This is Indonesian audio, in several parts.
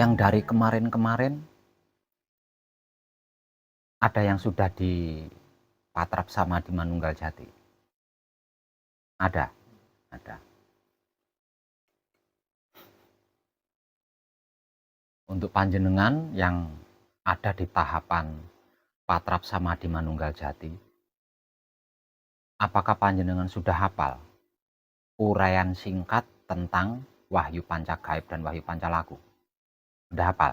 Yang dari kemarin-kemarin ada yang sudah di Patrap sama di Manunggal Jati? Ada. Untuk panjenengan yang ada di tahapan Patrap sama di Manunggal Jati, apakah panjenengan sudah hafal uraian singkat tentang Wahyu Pancagaib dan Wahyu Pancalaku? Sudah hafal?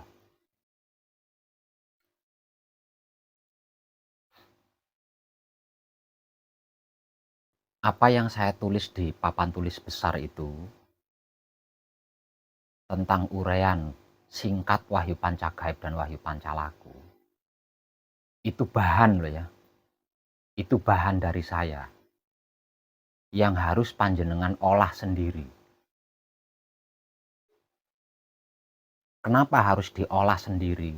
Apa yang saya tulis di papan tulis besar itu tentang uraian singkat Wahyu Pancagaib dan Wahyu Pancalaku, itu bahan loh ya. Itu bahan dari saya yang harus panjenengan olah sendiri. Kenapa harus diolah sendiri?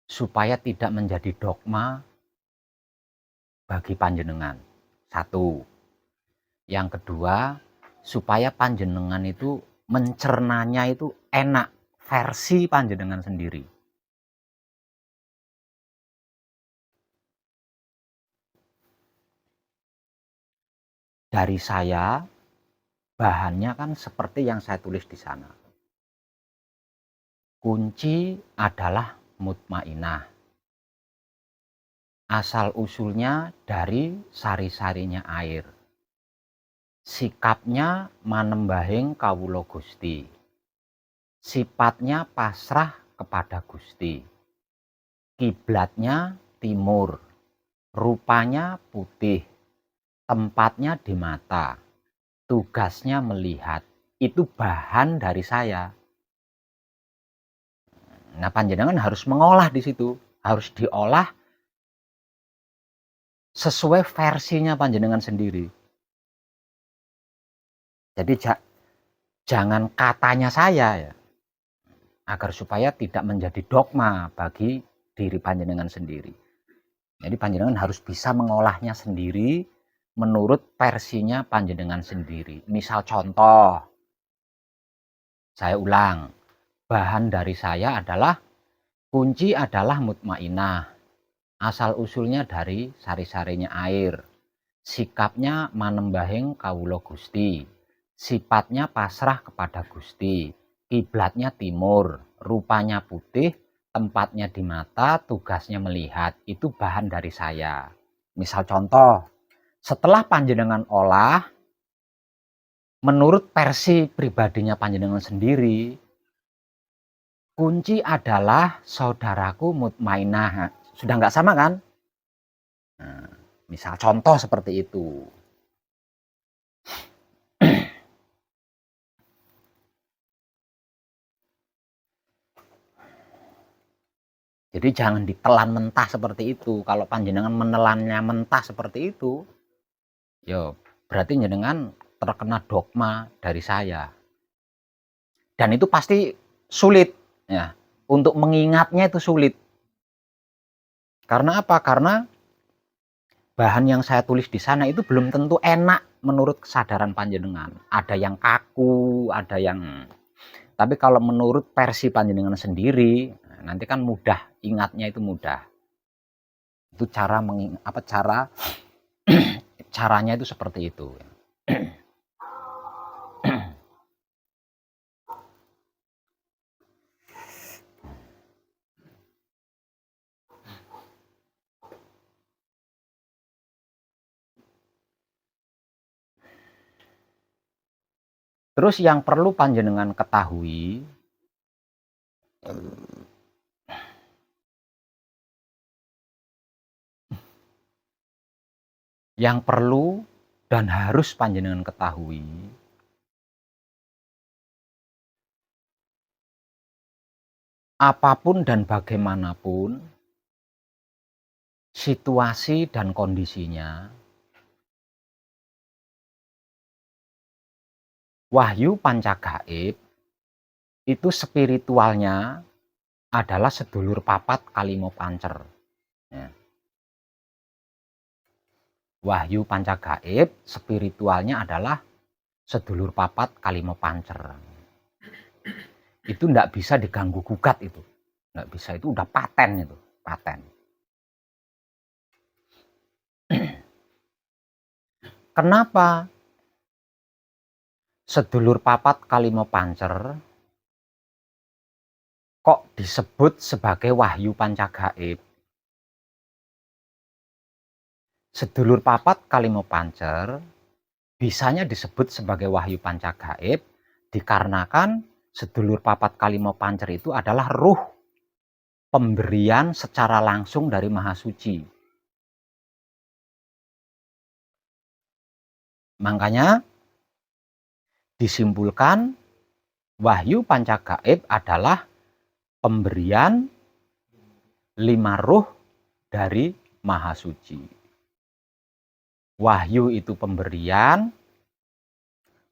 Supaya tidak menjadi dogma bagi panjenengan. Satu. Yang kedua, supaya panjenengan itu mencernanya itu enak, versi panjenengan sendiri. Dari saya, bahannya kan seperti yang saya tulis di sana. Kunci adalah mutmainah. Asal-usulnya dari sari-sarinya air. Sikapnya manembahing kawula Gusti. Sifatnya pasrah kepada Gusti. Kiblatnya timur. Rupanya putih. Tempatnya di mata. Tugasnya melihat. Itu bahan dari saya. Nah, panjenengan harus mengolah di situ. Harus diolah sesuai versinya panjenengan sendiri. Jadi jangan katanya saya ya, agar supaya tidak menjadi dogma bagi diri panjenengan sendiri. Jadi panjenengan harus bisa mengolahnya sendiri menurut versinya panjenengan sendiri. Misal contoh, saya ulang, bahan dari saya adalah kunci adalah mutmainah. Asal usulnya dari sari-sarinya air. Sikapnya manembahing kawula Gusti. Sifatnya pasrah kepada Gusti. Kiblatnya timur, rupanya putih, tempatnya di mata, tugasnya melihat. Itu bahan dari saya. Misal contoh, setelah panjenengan olah, menurut versi pribadinya panjenengan sendiri, kunci adalah saudaraku mutmainah. Sudah nggak sama kan? Nah, misal contoh seperti itu. Jadi jangan ditelan mentah seperti itu. Kalau panjenengan menelannya mentah seperti itu, yo berarti jenengan terkena dogma dari saya. Dan itu pasti sulit ya. Untuk mengingatnya itu sulit. Karena apa? Karena bahan yang saya tulis di sana itu belum tentu enak menurut kesadaran panjenengan. Ada yang kaku, ada yang, tapi kalau menurut versi panjenengan sendiri, nanti kan mudah, ingatnya itu mudah. Itu cara caranya itu seperti itu. Terus yang perlu panjenengan ketahui, yang perlu dan harus panjenengan ketahui, apapun dan bagaimanapun situasi dan kondisinya, Wahyu Pancagaib itu spiritualnya adalah sedulur papat kalimo pancer. Ya. Wahyu Pancagaib spiritualnya adalah sedulur papat kalimo pancer. itu tidak bisa diganggu gugat, itu nggak bisa, itu udah paten, itu paten. Kenapa sedulur papat kalimo pancer kok disebut sebagai wahyu pancagaib? Sedulur papat kalimo pancer bisanya disebut sebagai wahyu pancagaib dikarenakan sedulur papat kalimo pancer itu adalah ruh pemberian secara langsung dari Maha Suci. Makanya disimpulkan wahyu pancagaib adalah pemberian 5 ruh dari Maha Suci. Wahyu itu pemberian,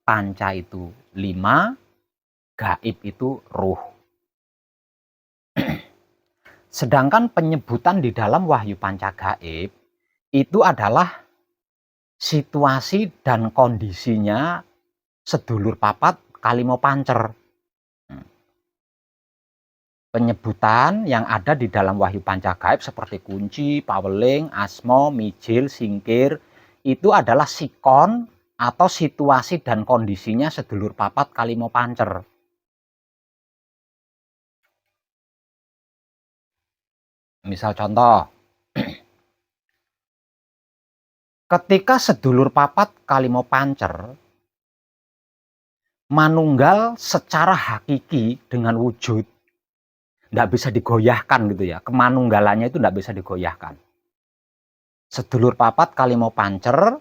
panca itu 5, gaib itu ruh. Sedangkan penyebutan di dalam wahyu pancagaib itu adalah situasi dan kondisinya sedulur papat kalimo pancer. Penyebutan yang ada di dalam wahyu pancagaib seperti kunci, paweling, asmo, mijil, singkir itu adalah sikon atau situasi dan kondisinya sedulur papat kalimo pancer. Misal contoh, ketika sedulur papat kalimo pancer manunggal secara hakiki dengan wujud, tidak bisa digoyahkan gitu ya, kemanunggalannya itu tidak bisa digoyahkan. Sedulur papat kalimo pancer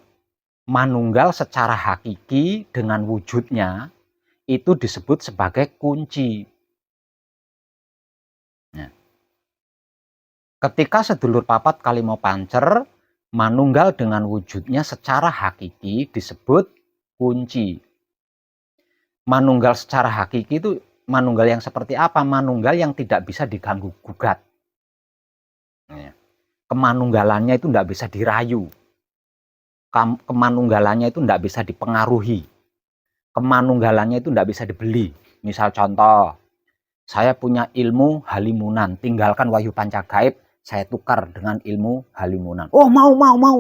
manunggal secara hakiki dengan wujudnya itu disebut sebagai kunci. Nah, ketika sedulur papat kalimo pancer manunggal dengan wujudnya secara hakiki disebut kunci. Manunggal secara hakiki itu manunggal yang seperti apa? Manunggal yang tidak bisa diganggu gugat. Kemanunggalannya itu tidak bisa dirayu. Kemanunggalannya itu tidak bisa dipengaruhi. Kemanunggalannya itu tidak bisa dibeli. Misal contoh, saya punya ilmu halimunan, tinggalkan wahyu pancagaib, saya tukar dengan ilmu halimunan. Oh, mau.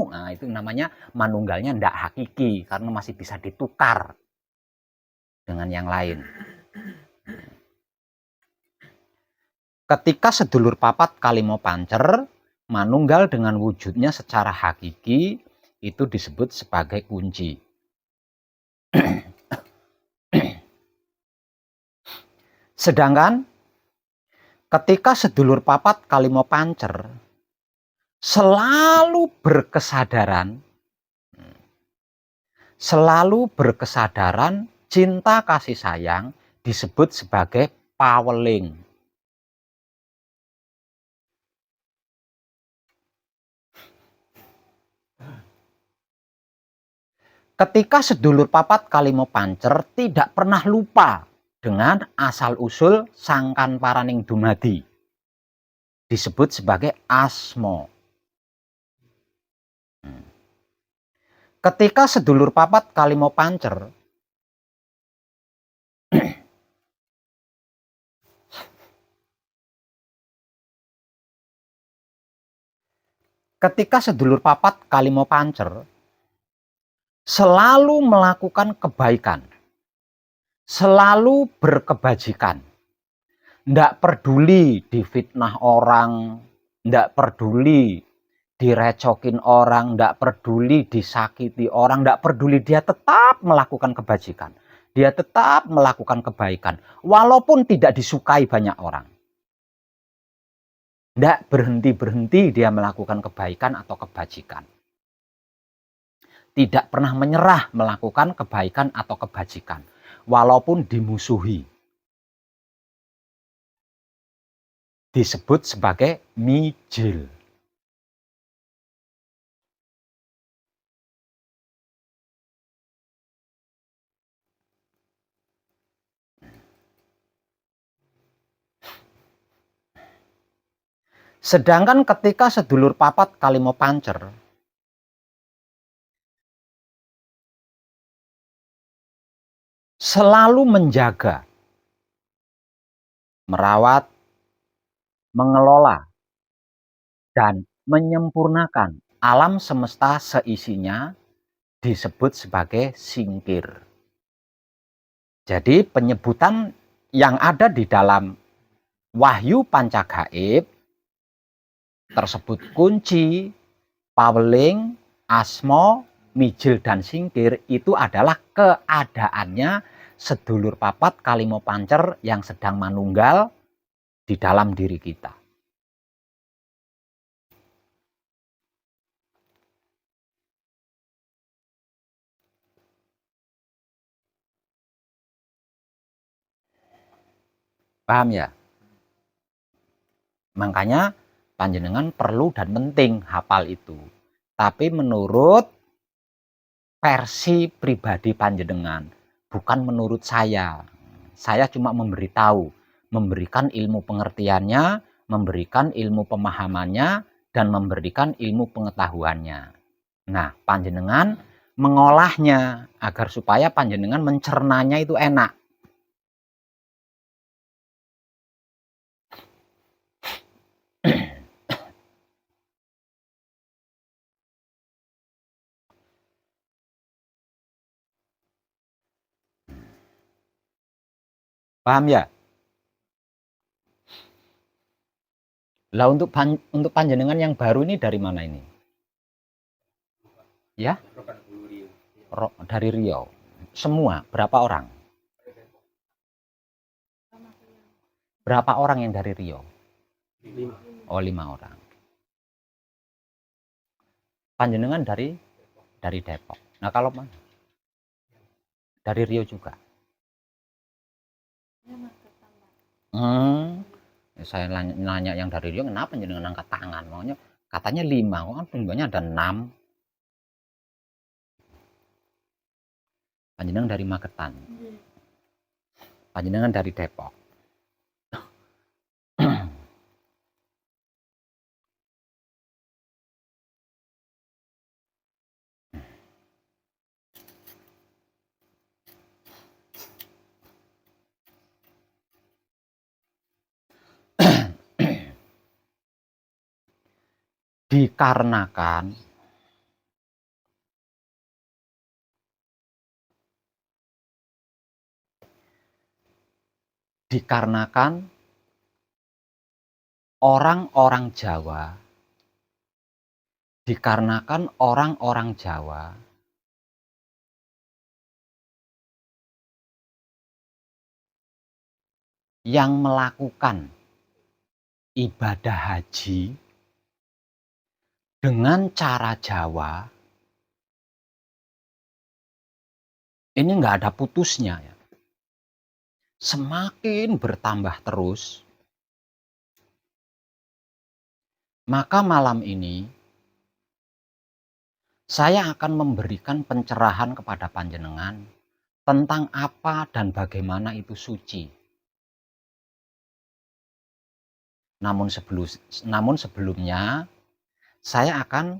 Nah, itu namanya manunggalnya tidak hakiki karena masih bisa ditukar dengan yang lain. Ketika sedulur papat kalimo pancer manunggal dengan wujudnya secara hakiki itu disebut sebagai kunci. Sedangkan ketika sedulur papat kalimo pancer selalu berkesadaran cinta kasih sayang disebut sebagai paweling. Ketika sedulur papat kalimo pancer tidak pernah lupa dengan asal-usul sangkan paraning dumadi, disebut sebagai asmo. Ketika sedulur papat kalimo pancer ketika sedulur papat kalimo pancer selalu melakukan kebaikan, selalu berkebajikan, tidak peduli difitnah orang, tidak peduli direcokin orang, tidak peduli disakiti orang, tidak peduli, dia tetap melakukan kebajikan, dia tetap melakukan kebaikan walaupun tidak disukai banyak orang. Tidak berhenti-berhenti dia melakukan kebaikan atau kebajikan. Tidak pernah menyerah melakukan kebaikan atau kebajikan walaupun dimusuhi. Disebut sebagai mijil. Sedangkan ketika sedulur papat kalimo pancer selalu menjaga merawat, mengelola, dan menyempurnakan alam semesta seisinya disebut sebagai singkir. Jadi penyebutan yang ada di dalam Wahyu Pancagaib tersebut kunci, paweling, asmo, mijil, dan singkir itu adalah keadaannya sedulur papat kalimo pancer yang sedang manunggal di dalam diri kita. Paham ya? Makanya panjenengan perlu dan penting hafal itu. Tapi menurut versi pribadi panjenengan, bukan menurut saya. Saya cuma memberitahu, memberikan ilmu pengertiannya, memberikan ilmu pemahamannya, dan memberikan ilmu pengetahuannya. Nah, panjenengan mengolahnya agar supaya panjenengan mencernanya itu enak. Paham ya? Lah untuk panjenengan yang baru ini dari mana ini? Ya? Dari Riau. Semua berapa orang? Berapa orang yang dari Riau? 5. Oh, 5 orang. Panjenengan dari Depok. Nah, kalau mana? Dari Riau juga. Saya nanya yang dari Riau, kenapa jenengan angkat tangan? Makanya katanya 5, kan jumlahnya ada 6. Panjenengan dari Magetan. Panjenengan dari Depok. Dikarenakan orang-orang Jawa yang melakukan ibadah haji dengan cara Jawa, ini nggak ada putusnya ya. Semakin bertambah terus. Maka malam ini saya akan memberikan pencerahan kepada panjenengan tentang apa dan bagaimana itu suci. Namun sebelumnya saya akan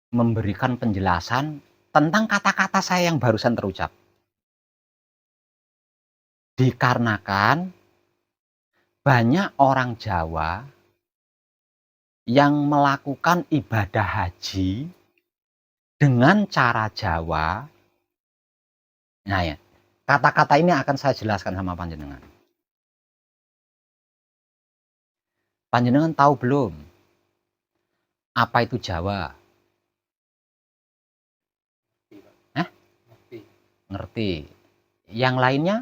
memberikan penjelasan tentang kata-kata saya yang barusan terucap. Dikarenakan banyak orang Jawa yang melakukan ibadah haji dengan cara Jawa. Nah ya, kata-kata ini akan saya jelaskan sama panjenengan. Panjenengan tahu belum apa itu Jawa? Ngerti. Yang lainnya?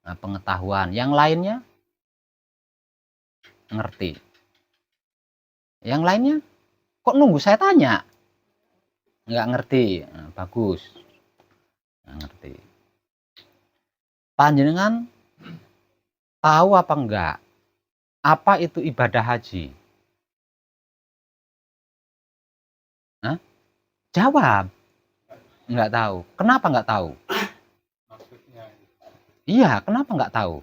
Nah, pengetahuan. Yang lainnya? Ngerti. Yang lainnya? Kok nunggu saya tanya? Nggak ngerti. Nah, bagus. Nggak ngerti. Panjenengan tahu apa enggak? Apa itu ibadah haji? Hah? Jawab. Nggak tahu. Kenapa nggak tahu? Iya, kenapa nggak tahu?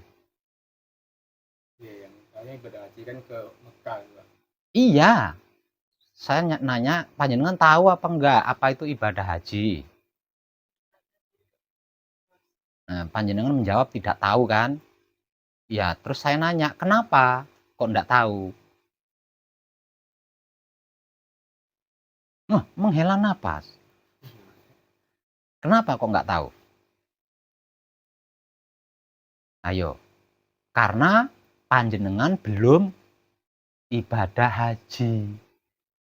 Iya, yang ibadah haji kan ke Mekah. Iya. Saya nanya, panjenengan tahu apa enggak apa itu ibadah haji? Nah, panjenengan menjawab tidak tahu kan? Ya, terus saya nanya, kenapa kok enggak tahu? Menghela napas. Kenapa kok enggak tahu? Ayo, karena panjenengan belum ibadah haji.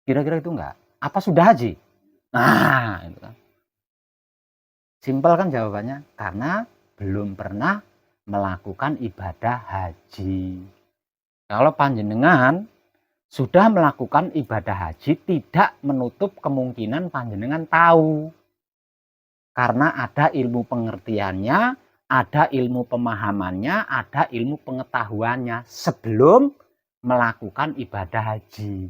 Kira-kira itu enggak? Apa sudah haji? Nah, itu kan. Simpel kan jawabannya? Karena belum pernah melakukan ibadah haji. Kalau panjenengan sudah melakukan ibadah haji, tidak menutup kemungkinan panjenengan tahu. Karena ada ilmu pengertiannya, ada ilmu pemahamannya, ada ilmu pengetahuannya sebelum melakukan ibadah haji.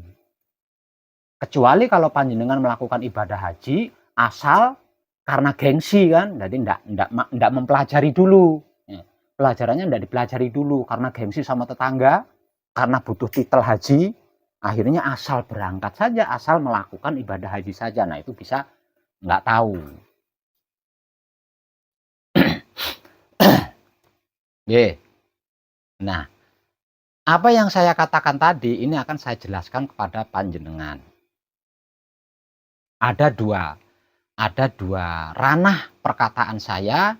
Kecuali kalau panjenengan melakukan ibadah haji asal karena gengsi kan, jadi enggak mempelajari dulu. Pelajarannya enggak dipelajari dulu karena gengsi sama tetangga, karena butuh titel haji, akhirnya asal berangkat saja, asal melakukan ibadah haji saja. Nah, itu bisa enggak tahu. Nah, apa yang saya katakan tadi ini akan saya jelaskan kepada panjenengan. Ada dua ranah perkataan saya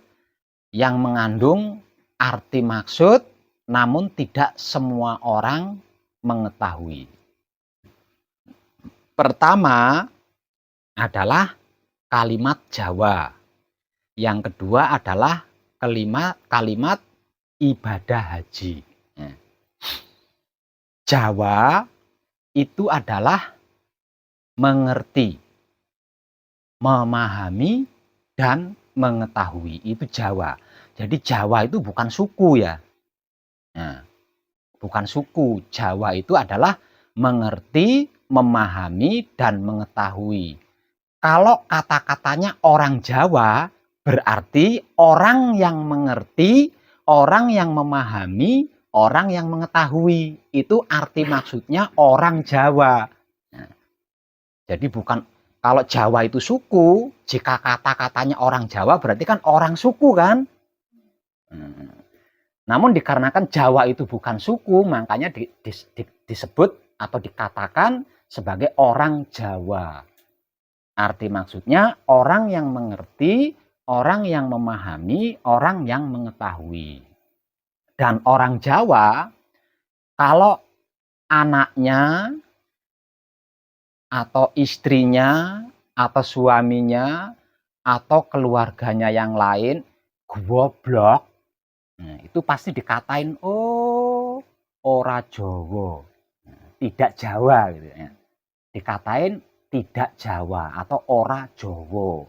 yang mengandung arti maksud, namun tidak semua orang mengetahui. Pertama adalah kalimat Jawa. Yang kedua adalah kalimat ibadah haji. Jawa itu adalah mengerti, memahami, dan mengetahui. Itu Jawa. Jadi Jawa itu bukan suku ya. Nah, bukan suku. Jawa itu adalah mengerti, memahami, dan mengetahui. Kalau kata-katanya orang Jawa, berarti orang yang mengerti, orang yang memahami, orang yang mengetahui. Itu arti maksudnya orang Jawa. Nah, jadi bukan, kalau Jawa itu suku, jika kata-katanya orang Jawa berarti kan orang suku kan. Namun dikarenakan Jawa itu bukan suku, makanya disebut atau dikatakan sebagai orang Jawa. Arti maksudnya orang yang mengerti, orang yang memahami, orang yang mengetahui. Dan orang Jawa, kalau anaknya atau istrinya atau suaminya atau keluarganya yang lain goblok, nah, itu pasti dikatain, oh, ora Jawa, tidak Jawa gitu ya. Dikatain tidak Jawa atau ora Jawa.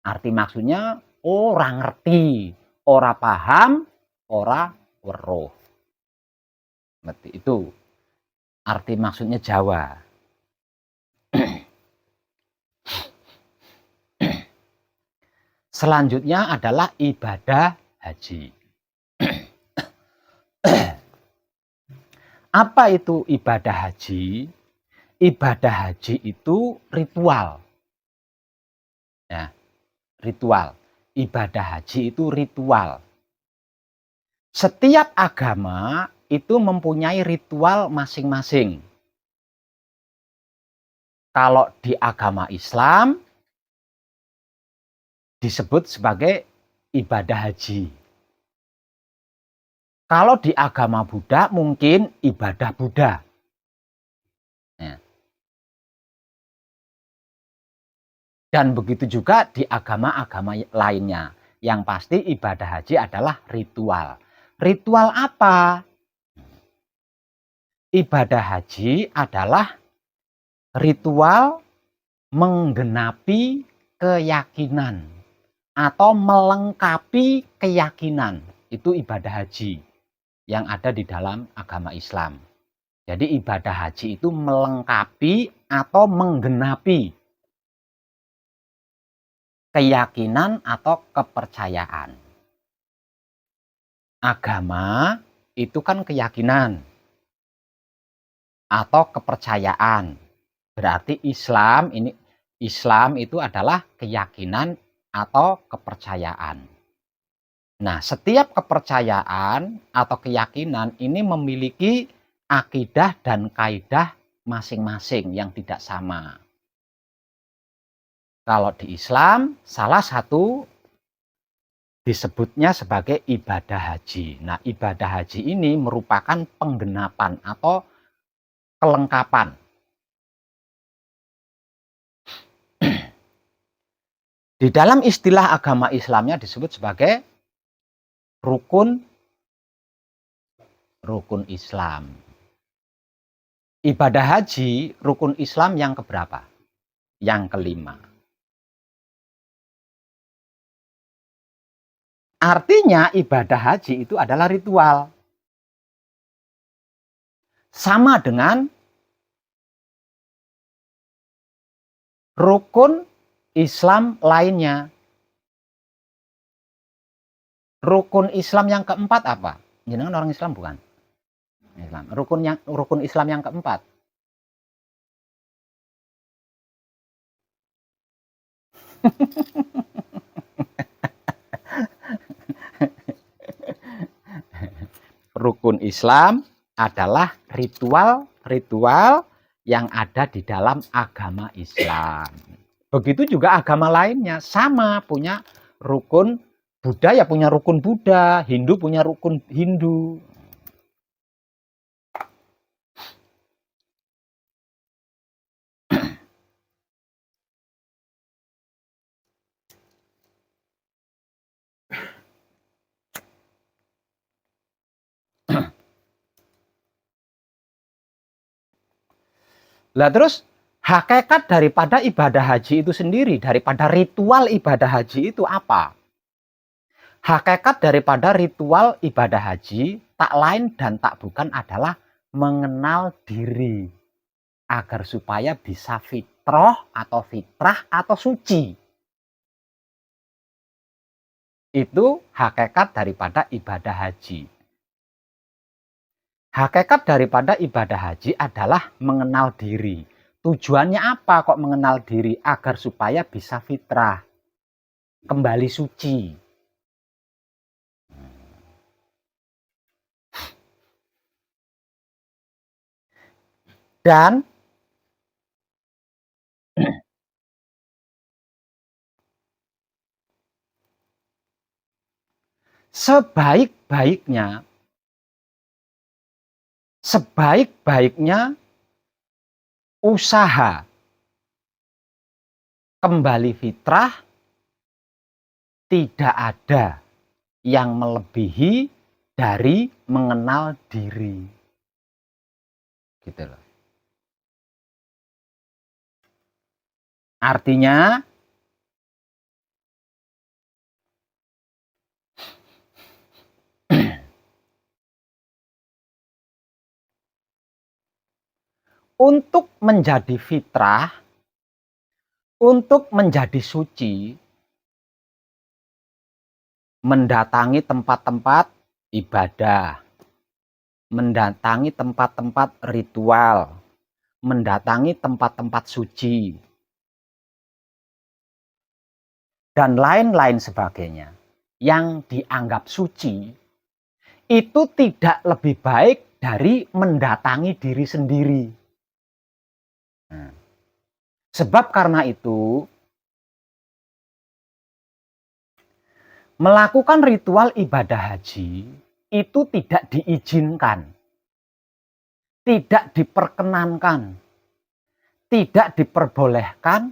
Arti maksudnya ora ngerti, ora paham, ora weruh. Seperti itu. Arti maksudnya Jawa. Selanjutnya adalah ibadah haji. Apa itu ibadah haji? Ibadah haji itu ritual. Ya, ritual. Ibadah haji itu ritual. Setiap agama itu mempunyai ritual masing-masing. Kalau di agama Islam disebut sebagai ibadah haji. Kalau di agama Buddha mungkin ibadah Buddha. Ya. Dan begitu juga di agama-agama lainnya. Yang pasti ibadah haji adalah ritual. Ritual apa? Ibadah haji adalah ritual menggenapi keyakinan atau melengkapi keyakinan. Itu ibadah haji yang ada di dalam agama Islam. Jadi ibadah haji itu melengkapi atau menggenapi keyakinan atau kepercayaan. Agama itu kan keyakinan atau kepercayaan. Berarti Islam itu adalah keyakinan atau kepercayaan. Nah, setiap kepercayaan atau keyakinan ini memiliki akidah dan kaidah masing-masing yang tidak sama. Kalau di Islam, salah satu disebutnya sebagai ibadah haji. Nah, ibadah haji ini merupakan penggenapan atau kelengkapan. Di dalam istilah agama Islamnya disebut sebagai rukun Islam. Ibadah haji rukun Islam yang keberapa? Yang kelima. Artinya ibadah haji itu adalah ritual. Sama dengan rukun Islam lainnya. Rukun Islam yang keempat apa? Jenengan orang Islam bukan? Islam. Rukun Islam yang keempat. Rukun Islam adalah ritual yang ada di dalam agama Islam. Begitu juga agama lainnya sama punya rukun. Buddha ya punya rukun Buddha, Hindu punya rukun Hindu. Lah terus hakikat daripada ibadah haji itu sendiri, daripada ritual ibadah haji itu apa? Hakikat daripada ritual ibadah haji tak lain dan tak bukan adalah mengenal diri agar supaya bisa fitrah atau suci. Itu hakikat daripada ibadah haji. Hakikat daripada ibadah haji adalah mengenal diri. Tujuannya apa kok mengenal diri? Agar supaya bisa fitrah, kembali suci. Dan sebaik-baiknya usaha kembali fitrah tidak ada yang melebihi dari mengenal diri. Gitu loh. Artinya untuk menjadi fitrah, untuk menjadi suci, mendatangi tempat-tempat ibadah, mendatangi tempat-tempat ritual, mendatangi tempat-tempat suci, dan lain-lain sebagainya yang dianggap suci, itu tidak lebih baik dari mendatangi diri sendiri. Nah, sebab karena itu, melakukan ritual ibadah haji itu tidak diizinkan, tidak diperkenankan, tidak diperbolehkan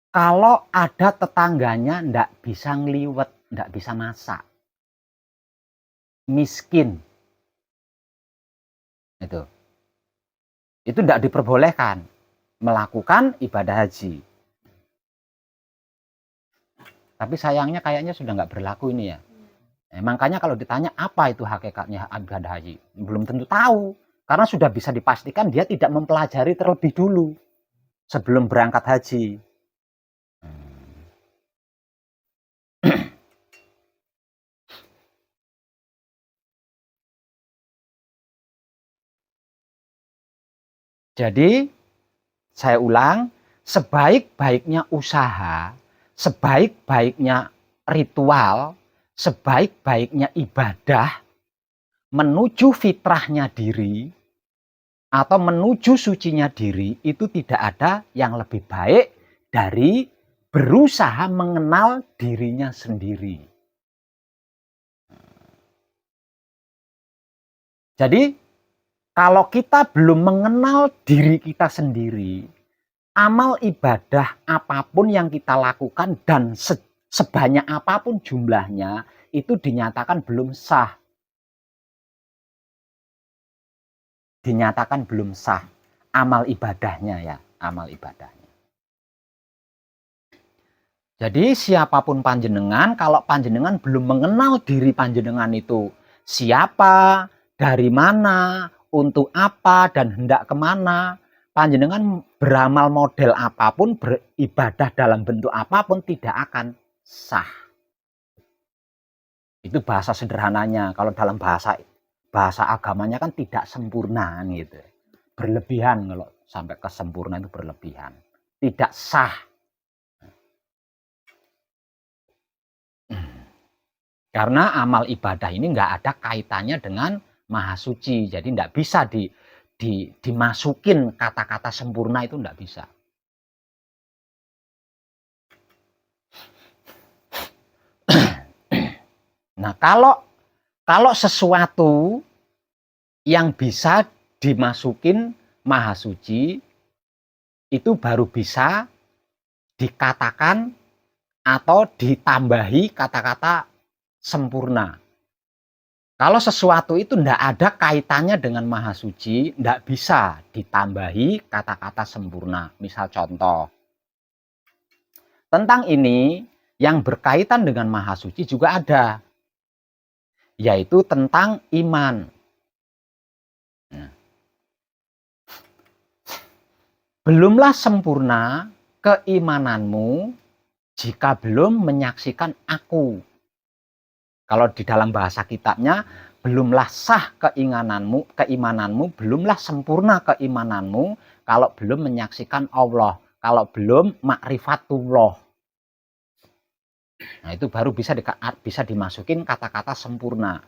kalau ada tetangganya ndak bisa ngeliwet, ndak bisa masak, miskin. Itu ndak diperbolehkan melakukan ibadah haji. Tapi sayangnya kayaknya sudah nggak berlaku ini ya. Makanya kalau ditanya apa itu hakikatnya ibadah haji, belum tentu tahu. Karena sudah bisa dipastikan dia tidak mempelajari terlebih dulu sebelum berangkat haji. Jadi, saya ulang, sebaik-baiknya usaha, sebaik-baiknya ritual, sebaik-baiknya ibadah menuju fitrahnya diri atau menuju sucinya diri itu tidak ada yang lebih baik dari berusaha mengenal dirinya sendiri. Jadi kalau kita belum mengenal diri kita sendiri, amal ibadah apapun yang kita lakukan dan sebanyak apapun jumlahnya itu dinyatakan belum sah. Dinyatakan belum sah amal ibadahnya ya, amal ibadahnya. Jadi siapapun panjenengan, kalau panjenengan belum mengenal diri panjenengan itu siapa, dari mana, untuk apa, dan hendak kemana, panjenengan beramal model apapun, beribadah dalam bentuk apapun tidak akan sah. Itu bahasa sederhananya. Kalau dalam bahasa agamanya kan tidak sempurna gitu. Berlebihan, kalau sampai ke sempurna itu berlebihan. Tidak sah. Karena amal ibadah ini nggak ada kaitannya dengan Maha Suci. Jadi nggak bisa dimasukin kata-kata sempurna, itu nggak bisa. Nah, kalau sesuatu yang bisa dimasukin Maha Suci itu baru bisa dikatakan atau ditambahi kata-kata sempurna. Kalau sesuatu itu tidak ada kaitannya dengan Maha Suci, tidak bisa ditambahi kata-kata sempurna. Misal contoh, tentang ini yang berkaitan dengan Maha Suci juga ada, yaitu tentang iman. Nah, belumlah sempurna keimananmu jika belum menyaksikan aku. Kalau di dalam bahasa kitabnya, belumlah sah keimananmu, belumlah sempurna keimananmu kalau belum menyaksikan Allah, kalau belum ma'rifatullah. Nah, itu baru bisa dimasukin kata-kata sempurna.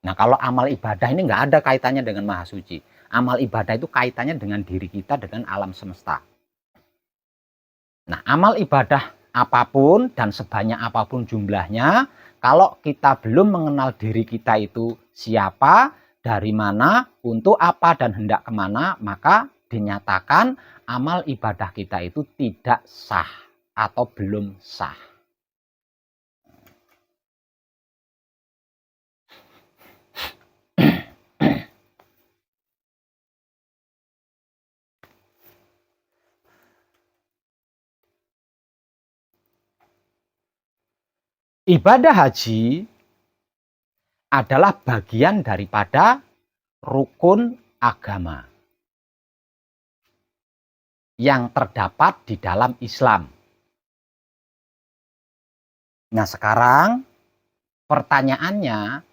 Nah, kalau amal ibadah ini nggak ada kaitannya dengan Maha Suci. Amal ibadah itu kaitannya dengan diri kita, dengan alam semesta. Nah, amal ibadah apapun dan sebanyak apapun jumlahnya, kalau kita belum mengenal diri kita itu siapa, dari mana, untuk apa, dan hendak kemana, maka dinyatakan amal ibadah kita itu tidak sah atau belum sah. Ibadah haji adalah bagian daripada rukun agama yang terdapat di dalam Islam. Nah, sekarang pertanyaannya,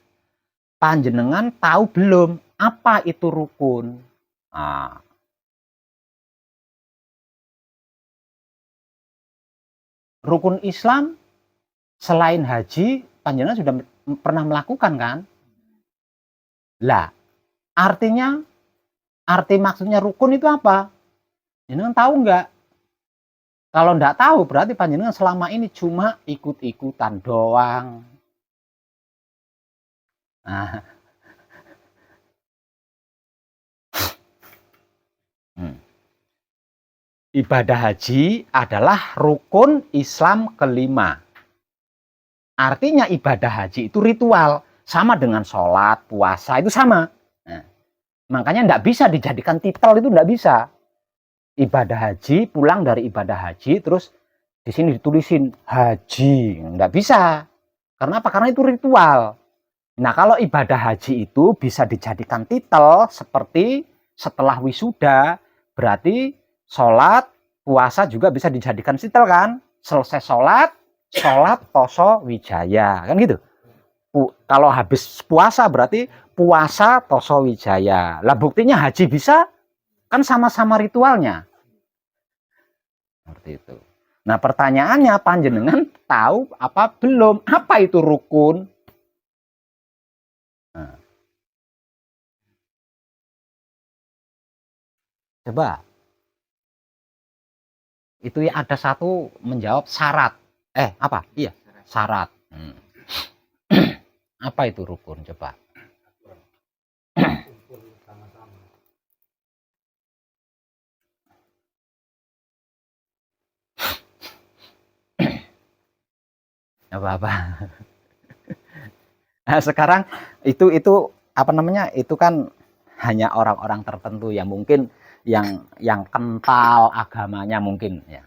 panjenengan tahu belum apa itu rukun? Nah, rukun Islam selain haji, panjenengan sudah pernah melakukan kan? Lah, arti maksudnya rukun itu apa? Panjenengan tahu nggak? Kalau nggak tahu, berarti panjenengan selama ini cuma ikut-ikutan doang. Nah. Ibadah haji adalah rukun Islam kelima. Artinya ibadah haji itu ritual, sama dengan sholat, puasa, itu sama. Nah, makanya tidak bisa dijadikan titel, itu tidak bisa. Ibadah haji, pulang dari ibadah haji, terus di sini ditulisin haji, tidak bisa. Karena apa? Karena itu ritual. Nah, kalau ibadah haji itu bisa dijadikan titel seperti setelah wisuda, berarti sholat, puasa juga bisa dijadikan titel kan? Selesai sholat toso wijaya, kan gitu. Kalau habis puasa berarti puasa toso wijaya. Lah buktinya haji bisa, kan sama-sama ritualnya. Seperti itu. Nah, pertanyaannya panjenengan tahu apa belum? Apa itu rukun? Nah, coba. Itu ya ada satu menjawab syarat. Apa? Iya, syarat. Apa itu rukun? Coba. Apa-apa. Nah, sekarang itu apa namanya? Itu kan hanya orang-orang tertentu yang mungkin yang kental agamanya mungkin ya.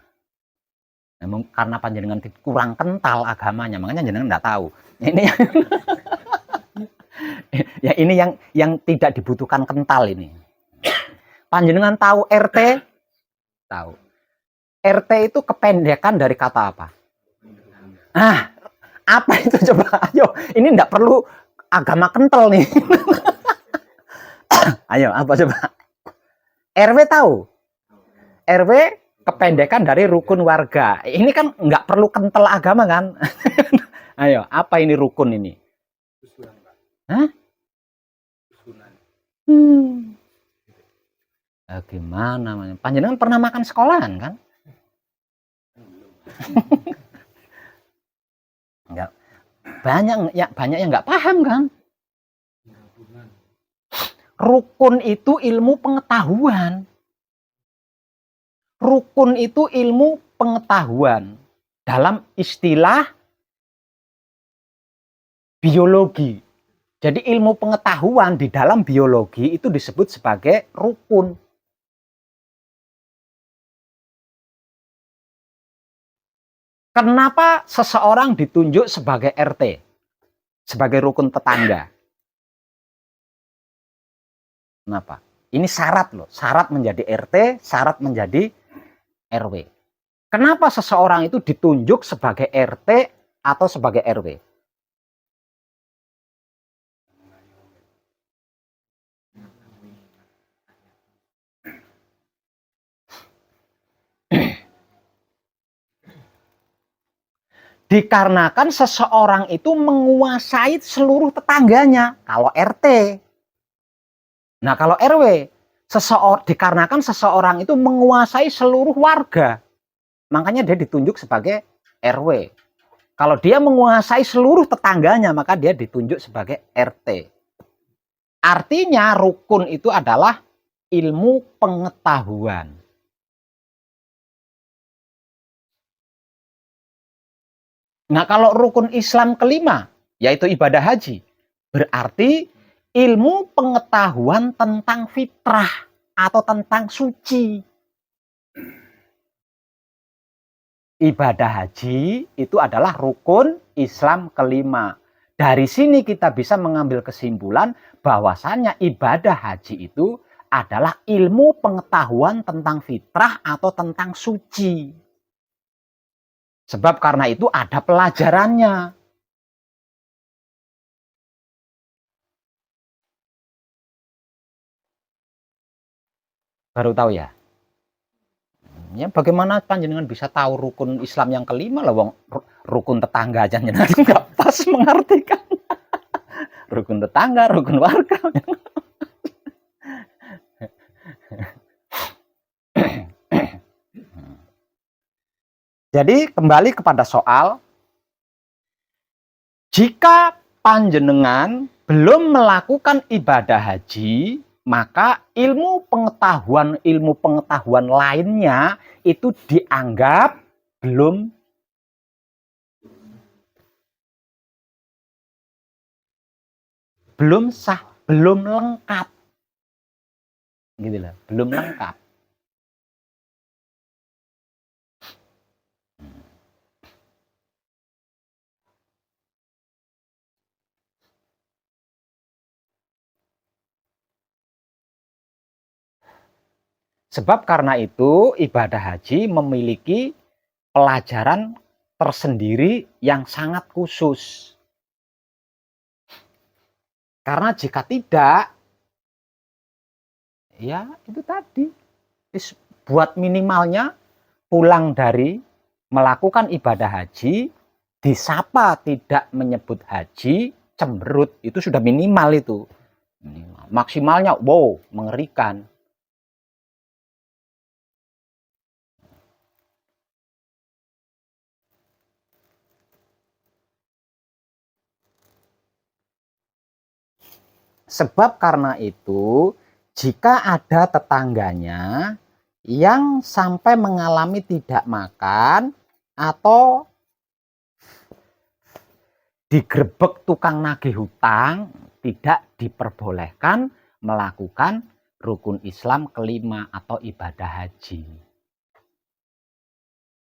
Nah, karena panjenengan kurang kental agamanya, makanya jenengan enggak tahu. Ini ya ini yang tidak dibutuhkan kental ini. Panjenengan tahu RT? Tahu. RT itu kependekan dari kata apa? Apa itu coba? Ayo, ini enggak perlu agama kental nih. Ayo, apa coba? RW tahu? RW kependekan dari rukun warga. Ini kan nggak perlu kental agama kan? Ayo, apa ini rukun ini? Susunan, Pak. Hah? Susunan. Gimana? Panjenengan pernah makan sekolahan kan? Enggak. Banyak yang nggak paham kan? Rukun itu ilmu pengetahuan. Rukun itu ilmu pengetahuan. Dalam istilah biologi. Jadi ilmu pengetahuan di dalam biologi itu disebut sebagai rukun. Kenapa seseorang ditunjuk sebagai RT? Sebagai rukun tetangga? Kenapa? Ini syarat loh. Syarat menjadi RT, syarat menjadi RW. Kenapa seseorang itu ditunjuk sebagai RT atau sebagai RW? Dikarenakan seseorang itu menguasai seluruh tetangganya. Kalau RT. Nah, kalau RW, dikarenakan seseorang itu menguasai seluruh warga. Makanya dia ditunjuk sebagai RW. Kalau dia menguasai seluruh tetangganya, maka dia ditunjuk sebagai RT. Artinya rukun itu adalah ilmu pengetahuan. Nah, kalau rukun Islam kelima, yaitu ibadah haji, berarti ilmu pengetahuan tentang fitrah atau tentang suci. Ibadah haji itu adalah rukun Islam kelima. Dari sini kita bisa mengambil kesimpulan bahwasannya ibadah haji itu adalah ilmu pengetahuan tentang fitrah atau tentang suci. Sebab karena itu ada pelajarannya. Baru tahu ya? Ya bagaimana panjenengan bisa tahu rukun Islam yang kelima lah, wong rukun tetangga aja jenengan nggak pas mengartikan. Rukun tetangga, rukun warga. Jadi kembali kepada soal, jika panjenengan belum melakukan ibadah haji, maka ilmu pengetahuan lainnya itu dianggap belum sah, belum lengkap. Gitu lah, belum lengkap. Sebab karena itu ibadah haji memiliki pelajaran tersendiri yang sangat khusus. Karena jika tidak, ya itu tadi, buat minimalnya pulang dari melakukan ibadah haji, disapa tidak menyebut haji, cemberut, itu sudah minimal itu. Maksimalnya, wow, mengerikan. Sebab karena itu, jika ada tetangganya yang sampai mengalami tidak makan atau digrebek tukang nagih hutang, tidak diperbolehkan melakukan rukun Islam kelima atau ibadah haji.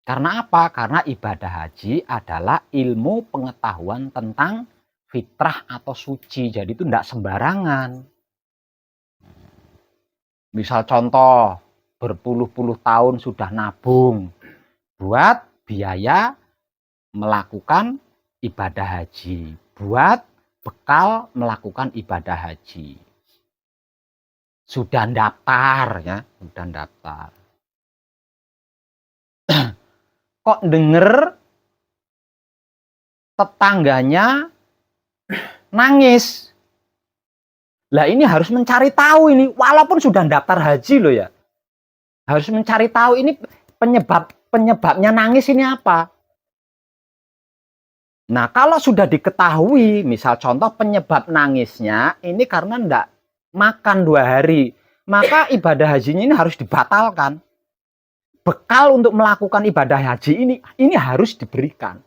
Karena apa? Karena ibadah haji adalah ilmu pengetahuan tentang fitrah atau suci. Jadi itu tidak sembarangan. Misal contoh, berpuluh-puluh tahun sudah nabung buat biaya melakukan ibadah haji, buat bekal melakukan ibadah haji. Sudah daftar ya, sudah daftar. Kok denger tetangganya nangis. Lah ini harus mencari tahu ini, walaupun sudah daftar haji loh ya. Harus mencari tahu ini penyebabnya nangis ini apa. Nah, kalau sudah diketahui, misal contoh penyebab nangisnya ini karena enggak makan 2 hari, maka ibadah hajinya ini harus dibatalkan. Bekal untuk melakukan ibadah haji ini harus diberikan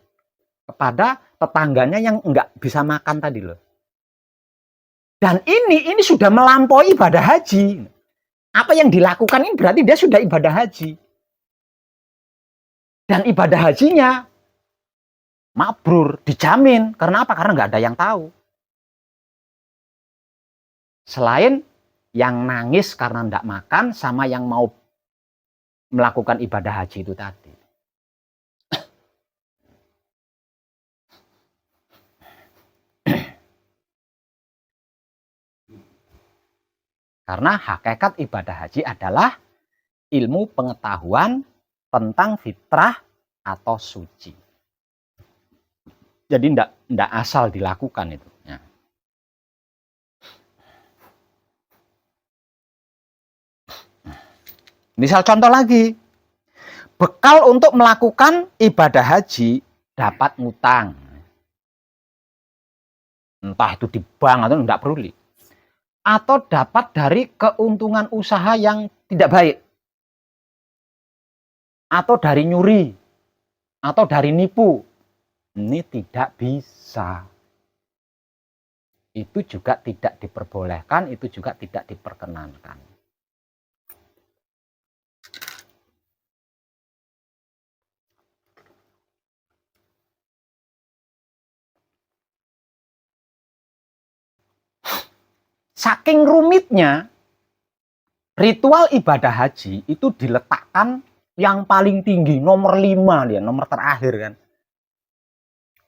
kepada tetangganya yang enggak bisa makan tadi loh. Dan ini sudah melampaui ibadah haji. Apa yang dilakukan ini berarti dia sudah ibadah haji. Dan ibadah hajinya mabrur, dijamin. Karena apa? Karena nggak ada yang tahu. Selain yang nangis karena nggak makan, sama yang mau melakukan ibadah haji itu tadi. Karena hakikat ibadah haji adalah ilmu pengetahuan tentang fitrah atau suci. Jadi ndak asal dilakukan itu. Ya. Misal contoh lagi, bekal untuk melakukan ibadah haji dapat ngutang. Entah itu di bank atau ndak perlu. Atau dapat dari keuntungan usaha yang tidak baik. Atau dari nyuri. Atau dari nipu. Ini tidak bisa. Itu juga tidak diperbolehkan, itu juga tidak diperkenankan. Saking rumitnya, ritual ibadah haji itu diletakkan yang paling tinggi, nomor 5, ya, nomor terakhir kan.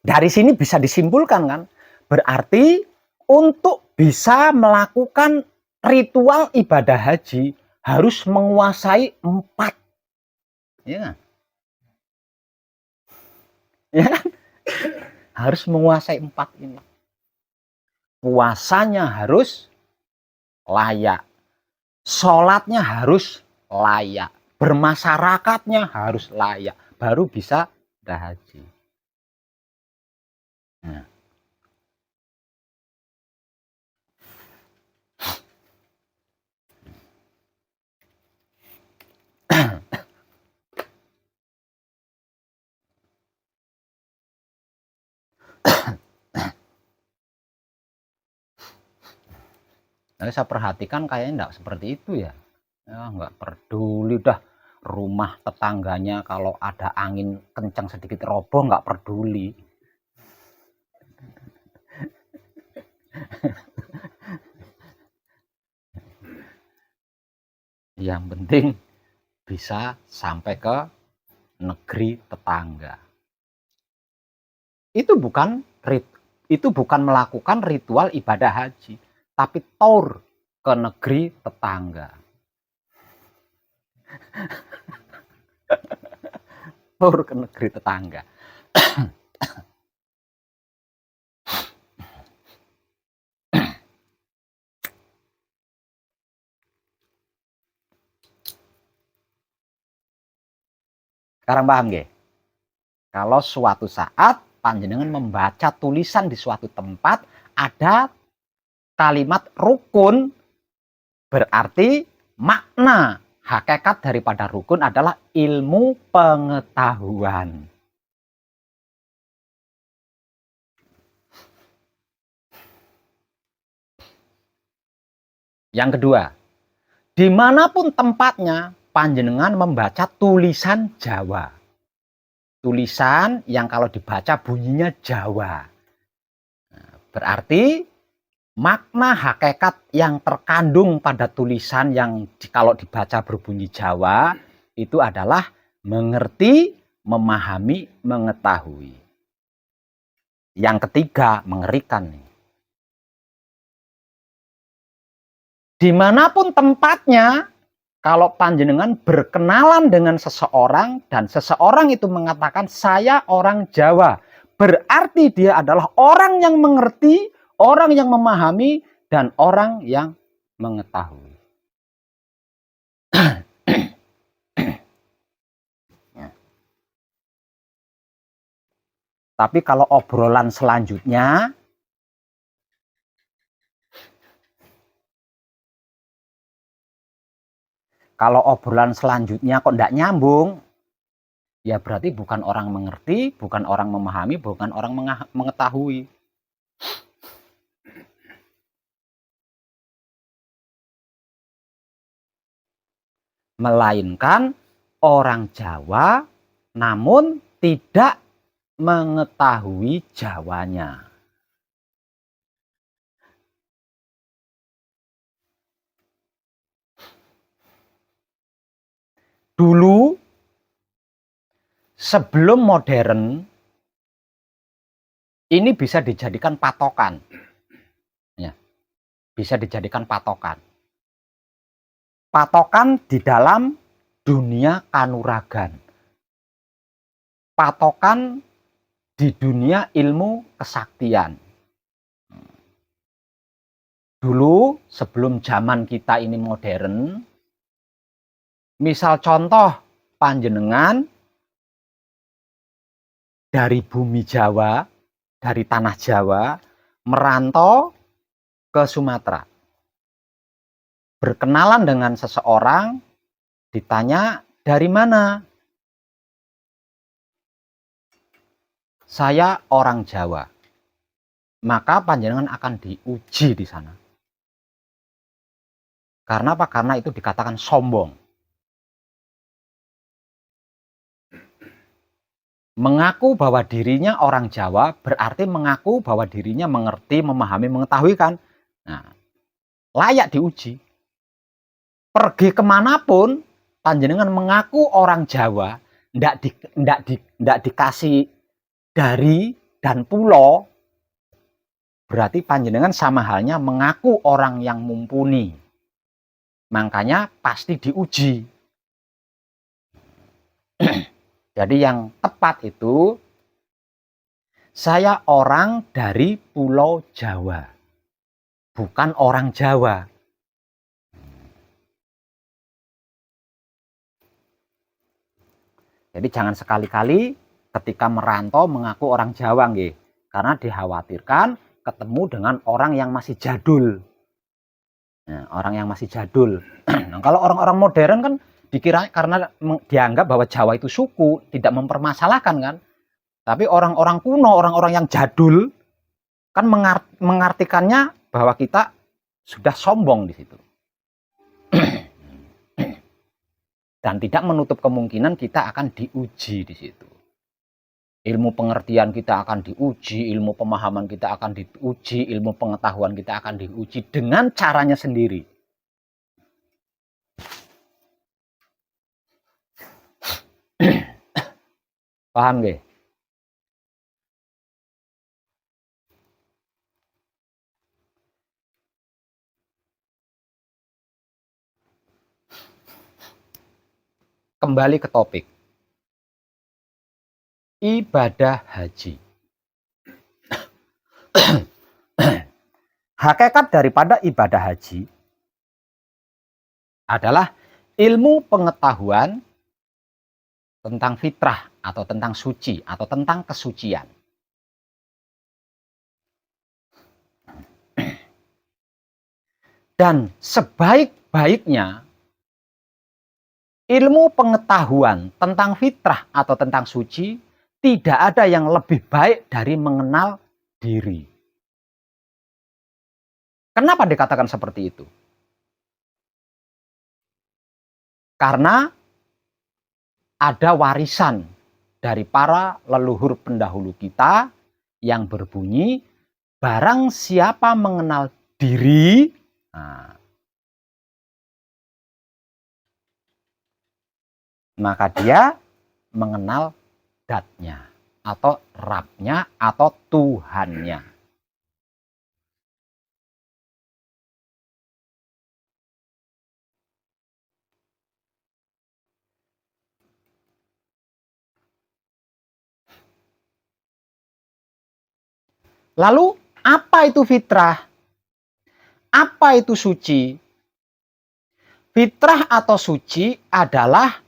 Dari sini bisa disimpulkan kan, berarti untuk bisa melakukan ritual ibadah haji harus menguasai 4. Ya. Ya kan? Harus menguasai 4 ini. Puasanya harus layak. Sholatnya harus layak. Bermasyarakatnya harus layak. Baru bisa haji. Nah. Nah, saya perhatikan kayaknya enggak seperti itu ya. Ya enggak peduli dah rumah tetangganya kalau ada angin kencang sedikit roboh enggak peduli. Yang penting bisa sampai ke negeri tetangga. Itu bukan melakukan ritual ibadah haji, tapi tour ke negeri tetangga. tur ke negeri tetangga. Sekarang paham nggih? Kalau suatu saat panjenengan membaca tulisan di suatu tempat ada kalimat rukun, berarti makna hakikat daripada rukun adalah ilmu pengetahuan. Yang kedua, dimanapun tempatnya panjenengan membaca tulisan Jawa. Tulisan yang kalau dibaca bunyinya Jawa. Berarti makna hakikat yang terkandung pada tulisan yang kalau dibaca berbunyi Jawa itu adalah mengerti, memahami, mengetahui. Yang ketiga, mengerikan nih. Dimanapun tempatnya, kalau panjenengan berkenalan dengan seseorang dan seseorang itu mengatakan saya orang Jawa, berarti dia adalah orang yang mengerti, orang yang memahami, dan orang yang mengetahui. Ya. Tapi kalau obrolan selanjutnya, kok tidak nyambung, ya berarti bukan orang mengerti, bukan orang memahami, bukan orang mengetahui. Melainkan orang Jawa namun tidak mengetahui Jawanya. Dulu sebelum modern ini bisa dijadikan patokan. Ya, bisa dijadikan patokan. Patokan di dalam dunia kanuragan. Patokan di dunia ilmu kesaktian. Dulu sebelum zaman kita ini modern, misal contoh panjenengan dari bumi Jawa, dari tanah Jawa, merantau ke Sumatera. Berkenalan dengan seseorang, ditanya dari mana? Saya orang Jawa. Maka panjenengan akan diuji di sana. Karena apa? Karena itu dikatakan sombong. Mengaku bahwa dirinya orang Jawa berarti mengaku bahwa dirinya mengerti, memahami, mengetahui kan? Nah, layak diuji. Pergi kemanapun, panjenengan mengaku orang Jawa, ndak dikasih dari dan pulau, berarti panjenengan sama halnya mengaku orang yang mumpuni. Makanya pasti diuji. Jadi yang tepat itu, saya orang dari Pulau Jawa, bukan orang Jawa. Jadi jangan sekali-kali ketika merantau mengaku orang Jawa, nggih. Karena dikhawatirkan ketemu dengan orang yang masih jadul. Nah, orang yang masih jadul. Nah, kalau orang-orang modern kan dikira karena dianggap bahwa Jawa itu suku, tidak mempermasalahkan kan. Tapi orang-orang kuno, orang-orang yang jadul kan mengartikannya bahwa kita sudah sombong di situ. Dan tidak menutup kemungkinan kita akan diuji di situ. Ilmu pengertian kita akan diuji, ilmu pemahaman kita akan diuji, ilmu pengetahuan kita akan diuji dengan caranya sendiri. Paham nggih? Kembali ke topik. ibadah haji. Hakikat daripada ibadah haji adalah ilmu pengetahuan tentang fitrah atau tentang suci atau tentang kesucian. Dan sebaik-baiknya ilmu pengetahuan tentang fitrah atau tentang suci tidak ada yang lebih baik dari mengenal diri. Kenapa dikatakan seperti itu? Karena ada warisan dari para leluhur pendahulu kita yang berbunyi, barang siapa mengenal diri, maka dia mengenal datnya atau Rabnya atau Tuhannya. Lalu apa itu fitrah? Apa itu suci? Fitrah atau suci adalah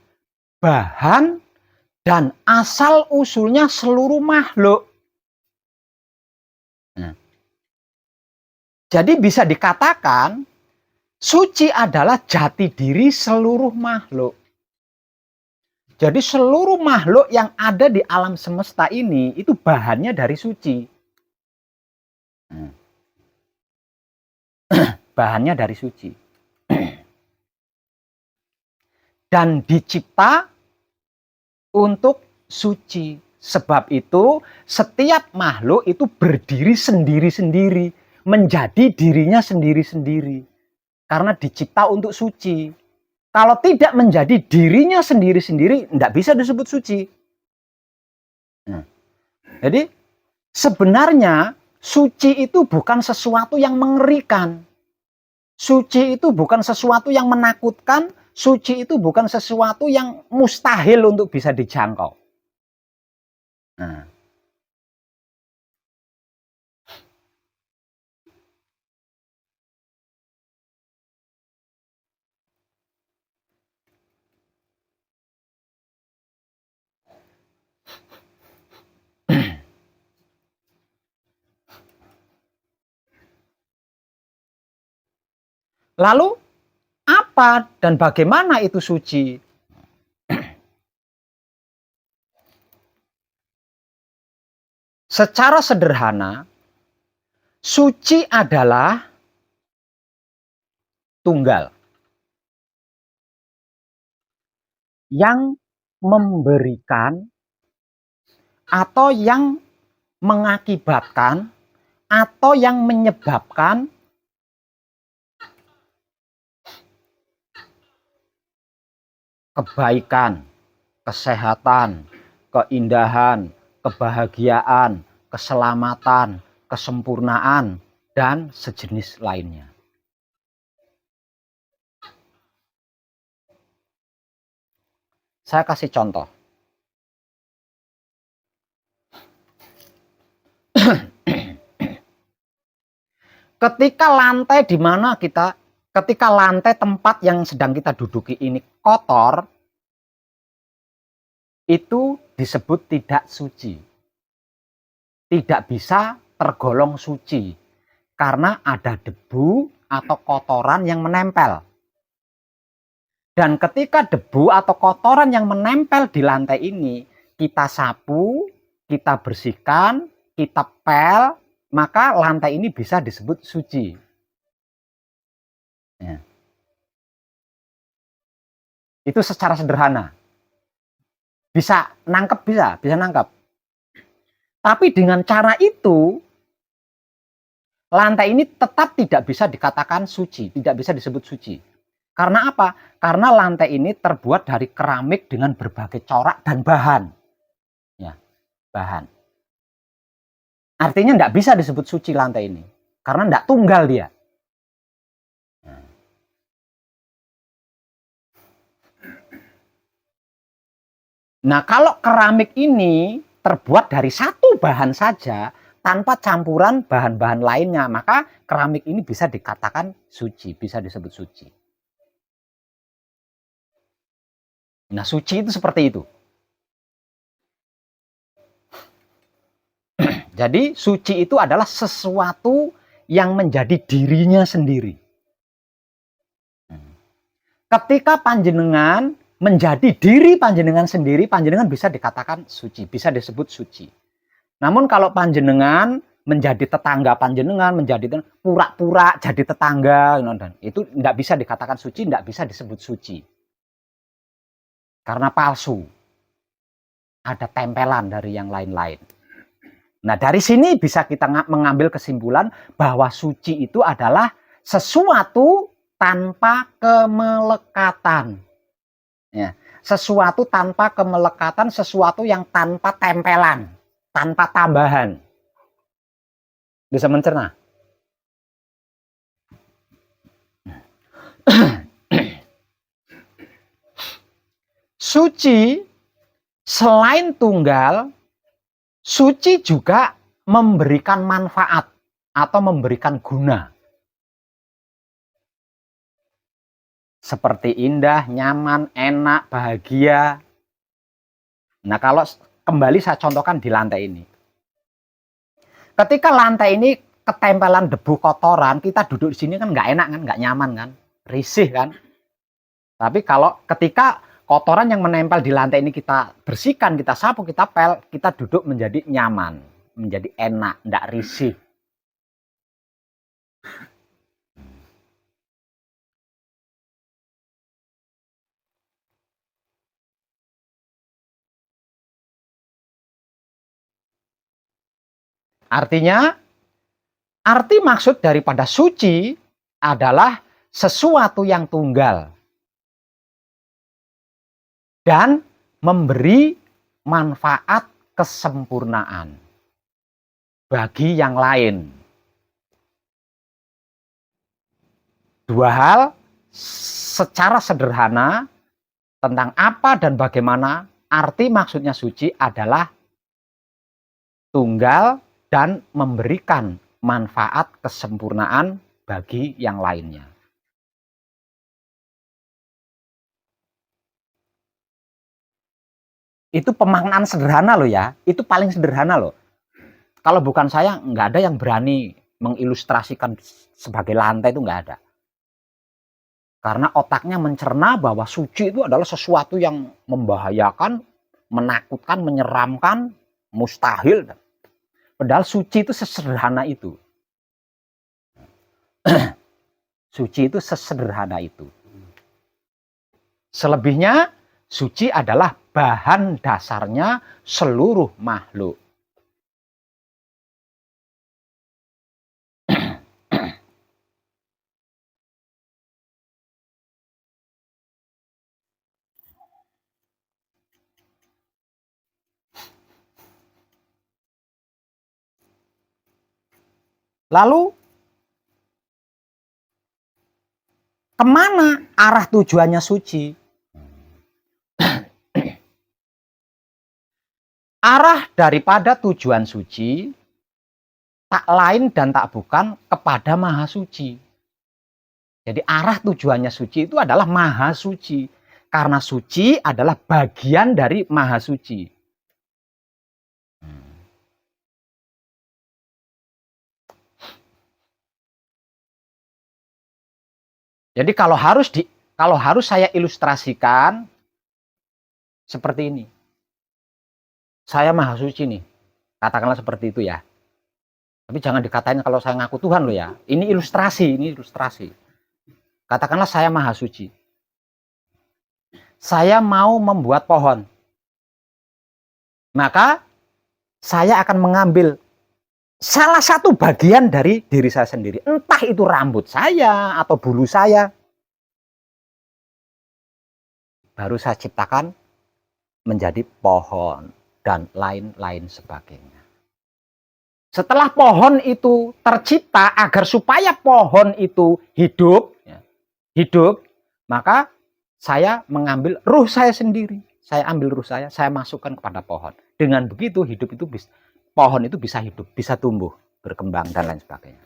bahan dan asal usulnya seluruh makhluk. Jadi bisa dikatakan suci adalah jati diri seluruh makhluk. Jadi seluruh makhluk yang ada di alam semesta ini itu bahannya dari suci. Bahannya dari suci. Dan dicipta untuk suci. Sebab itu setiap makhluk itu berdiri sendiri-sendiri, menjadi dirinya sendiri-sendiri. Karena dicipta untuk suci. Kalau tidak menjadi dirinya sendiri-sendiri, tidak bisa disebut suci. Jadi sebenarnya suci itu bukan sesuatu yang mengerikan. Suci itu bukan sesuatu yang menakutkan. Suci itu bukan sesuatu yang mustahil untuk bisa dijangkau. Lalu apa dan bagaimana itu suci? Secara sederhana, suci adalah tunggal yang memberikan atau yang mengakibatkan atau yang menyebabkan kebaikan, kesehatan, keindahan, kebahagiaan, keselamatan, kesempurnaan, dan sejenis lainnya. Saya kasih contoh. Ketika lantai di mana ketika lantai tempat yang sedang kita duduki ini kotor, itu disebut tidak suci. Tidak bisa tergolong suci karena ada debu atau kotoran yang menempel. Dan ketika debu atau kotoran yang menempel di lantai ini kita sapu, kita bersihkan, kita pel, maka lantai ini bisa disebut suci. Ya. Itu secara sederhana. Bisa nangkep, bisa nangkep. Tapi dengan cara itu, lantai ini tetap tidak bisa dikatakan suci, tidak bisa disebut suci. Karena apa? Karena lantai ini terbuat dari keramik dengan berbagai corak dan bahan. Ya, bahan. Artinya tidak bisa disebut suci lantai ini. Karena tidak tunggal dia. Nah, kalau keramik ini terbuat dari satu bahan saja tanpa campuran bahan-bahan lainnya, maka keramik ini bisa dikatakan suci, bisa disebut suci. Nah, suci itu seperti itu. Jadi suci itu adalah sesuatu yang menjadi dirinya sendiri. Ketika panjenengan menjadi diri panjenengan sendiri, panjenengan bisa dikatakan suci, bisa disebut suci. Namun kalau panjenengan menjadi tetangga panjenengan, menjadi pura-pura jadi tetangga, itu tidak bisa dikatakan suci, tidak bisa disebut suci. Karena palsu. Ada tempelan dari yang lain-lain. Nah, dari sini bisa kita mengambil kesimpulan bahwa suci itu adalah sesuatu tanpa kemelekatan. Ya, sesuatu tanpa kemelekatan, sesuatu yang tanpa tempelan, tanpa tambahan. Bisa mencerna? Suci selain tunggal, suci juga memberikan manfaat atau memberikan guna. Seperti indah, nyaman, enak, bahagia. Nah, kalau kembali saya contohkan di lantai ini. Ketika lantai ini ketempelan debu kotoran, kita duduk di sini kan nggak enak kan, nggak nyaman kan, risih kan. Tapi kalau ketika kotoran yang menempel di lantai ini kita bersihkan, kita sapu, kita pel, kita duduk menjadi nyaman, menjadi enak, tidak risih. Artinya, arti maksud daripada suci adalah sesuatu yang tunggal dan memberi manfaat kesempurnaan bagi yang lain. Dua hal secara sederhana tentang apa dan bagaimana arti maksudnya suci adalah tunggal dan memberikan manfaat kesempurnaan bagi yang lainnya. Itu pemaknaan sederhana loh ya, itu paling sederhana loh. Kalau bukan saya, nggak ada yang berani mengilustrasikan sebagai lantai, itu nggak ada. Karena otaknya mencerna bahwa suci itu adalah sesuatu yang membahayakan, menakutkan, menyeramkan, mustahil. Padahal suci itu sesederhana itu. Suci itu sesederhana itu. Selebihnya, suci adalah bahan dasarnya seluruh makhluk. Lalu, kemana arah tujuannya suci? Arah daripada tujuan suci tak lain dan tak bukan kepada Maha Suci. Jadi arah tujuannya suci itu adalah Maha Suci. Karena suci adalah bagian dari Maha Suci. Jadi kalau harus saya ilustrasikan seperti ini. Saya Maha Suci nih. Katakanlah seperti itu ya. Tapi jangan dikatain kalau saya ngaku Tuhan loh ya. Ini ilustrasi. Katakanlah saya Maha Suci. Saya mau membuat pohon. Maka saya akan mengambil salah satu bagian dari diri saya sendiri. Entah itu rambut saya atau bulu saya. Baru saya ciptakan menjadi pohon dan lain-lain sebagainya. Setelah pohon itu tercipta, agar supaya pohon itu hidup, maka saya mengambil ruh saya sendiri. Saya ambil ruh saya masukkan kepada pohon. Dengan begitu hidup itu pohon itu bisa hidup, bisa tumbuh, berkembang dan lain sebagainya.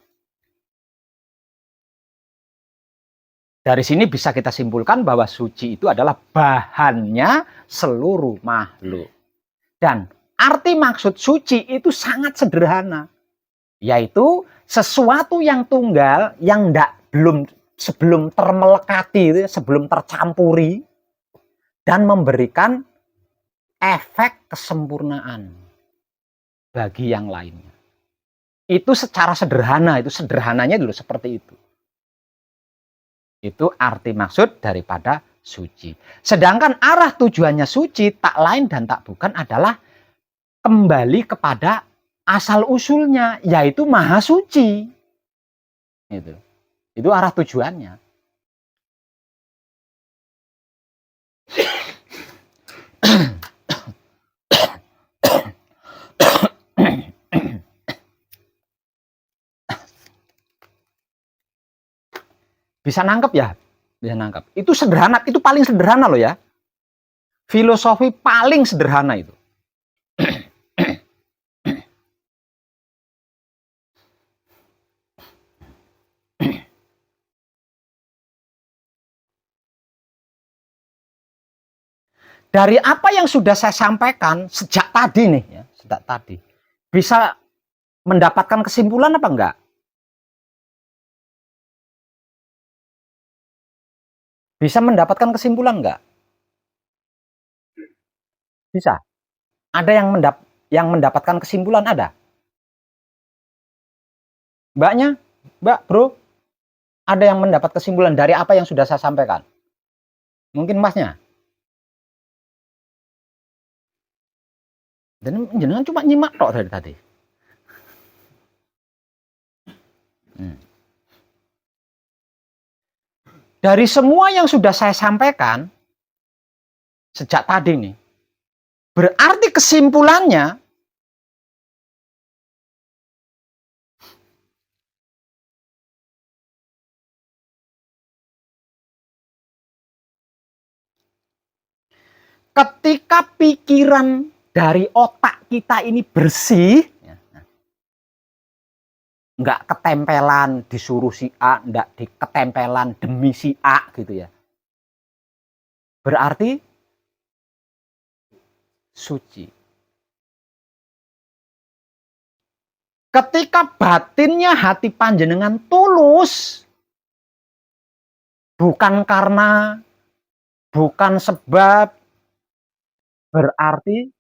Dari sini bisa kita simpulkan bahwa suci itu adalah bahannya seluruh makhluk. Dan arti maksud suci itu sangat sederhana, yaitu sesuatu yang tunggal yang sebelum termelekati, sebelum tercampuri, dan memberikan efek kesempurnaan bagi yang lainnya. Itu secara sederhana, itu sederhananya dulu seperti itu. Itu arti maksud daripada suci. Sedangkan arah tujuannya suci tak lain dan tak bukan adalah kembali kepada asal usulnya, yaitu maha suci. Itu arah tujuannya. Bisa nangkep ya? Bisa nangkep. Itu sederhana, itu paling sederhana loh ya. Filosofi paling sederhana itu. Dari apa yang sudah saya sampaikan sejak tadi nih, ya, sejak tadi, bisa mendapatkan kesimpulan apa enggak? Bisa mendapatkan kesimpulan enggak? Bisa. Ada yang mendapatkan kesimpulan, ada? Mbaknya, Mbak, Bro, ada yang mendapat kesimpulan dari apa yang sudah saya sampaikan? Mungkin Masnya? Dan jenengan cuma nyimak tok dari tadi. Dari semua yang sudah saya sampaikan sejak tadi nih, berarti kesimpulannya ketika pikiran dari otak kita ini bersih, nggak ketempelan disuruh si A, nggak ketempelan demi si A gitu ya, berarti suci. Ketika batinnya hati panjenengan tulus, bukan karena, bukan sebab, berarti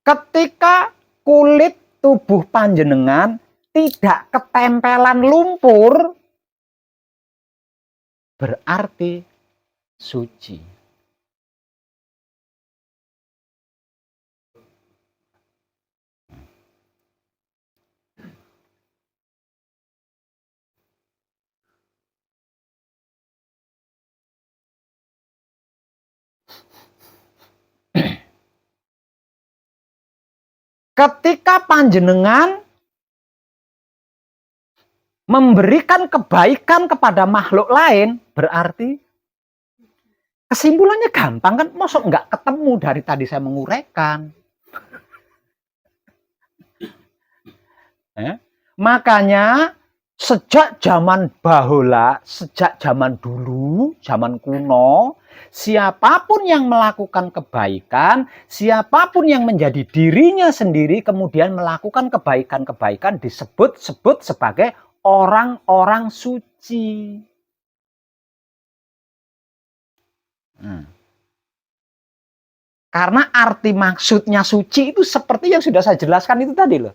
ketika kulit tubuh panjenengan tidak ketempelan lumpur, berarti suci. Ketika panjenengan memberikan kebaikan kepada makhluk lain, berarti kesimpulannya gampang kan, masuk nggak ketemu dari tadi saya menguraikan. Makanya sejak zaman bahula, sejak zaman dulu, zaman kuno, siapapun yang melakukan kebaikan, siapapun yang menjadi dirinya sendiri kemudian melakukan kebaikan-kebaikan disebut-sebut sebagai orang-orang suci. Karena arti maksudnya suci itu seperti yang sudah saya jelaskan itu tadi loh.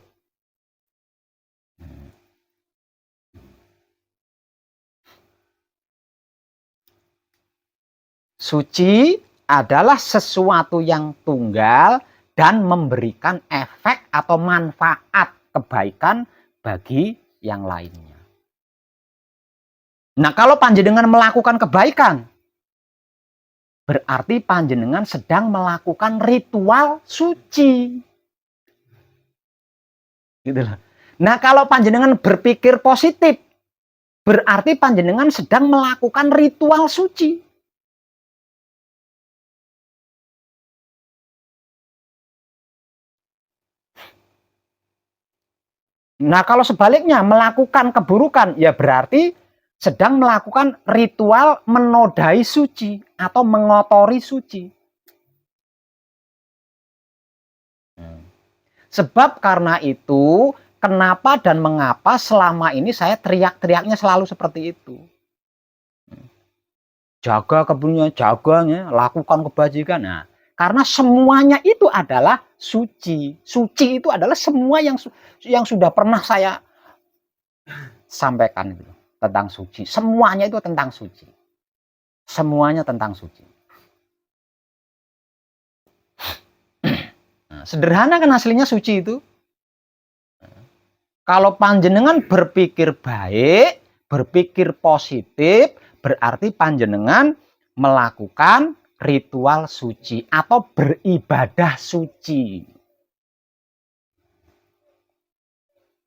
Suci adalah sesuatu yang tunggal dan memberikan efek atau manfaat kebaikan bagi yang lainnya. Nah, kalau panjenengan melakukan kebaikan, berarti panjenengan sedang melakukan ritual suci. Gitu loh. Nah, kalau panjenengan berpikir positif, berarti panjenengan sedang melakukan ritual suci. Nah, kalau sebaliknya melakukan keburukan, ya berarti sedang melakukan ritual menodai suci atau mengotori suci. Sebab karena itu, kenapa dan mengapa selama ini saya teriak-teriaknya selalu seperti itu. Jaga kebunnya, jaganya, lakukan kebajikan. Nah, karena semuanya itu adalah suci. Suci itu adalah semua yang sudah pernah saya sampaikan itu tentang suci. Semuanya itu tentang suci. Semuanya tentang suci. Nah, sederhana kan aslinya suci itu. Kalau panjenengan berpikir baik, berpikir positif, berarti panjenengan melakukan ritual suci atau beribadah suci.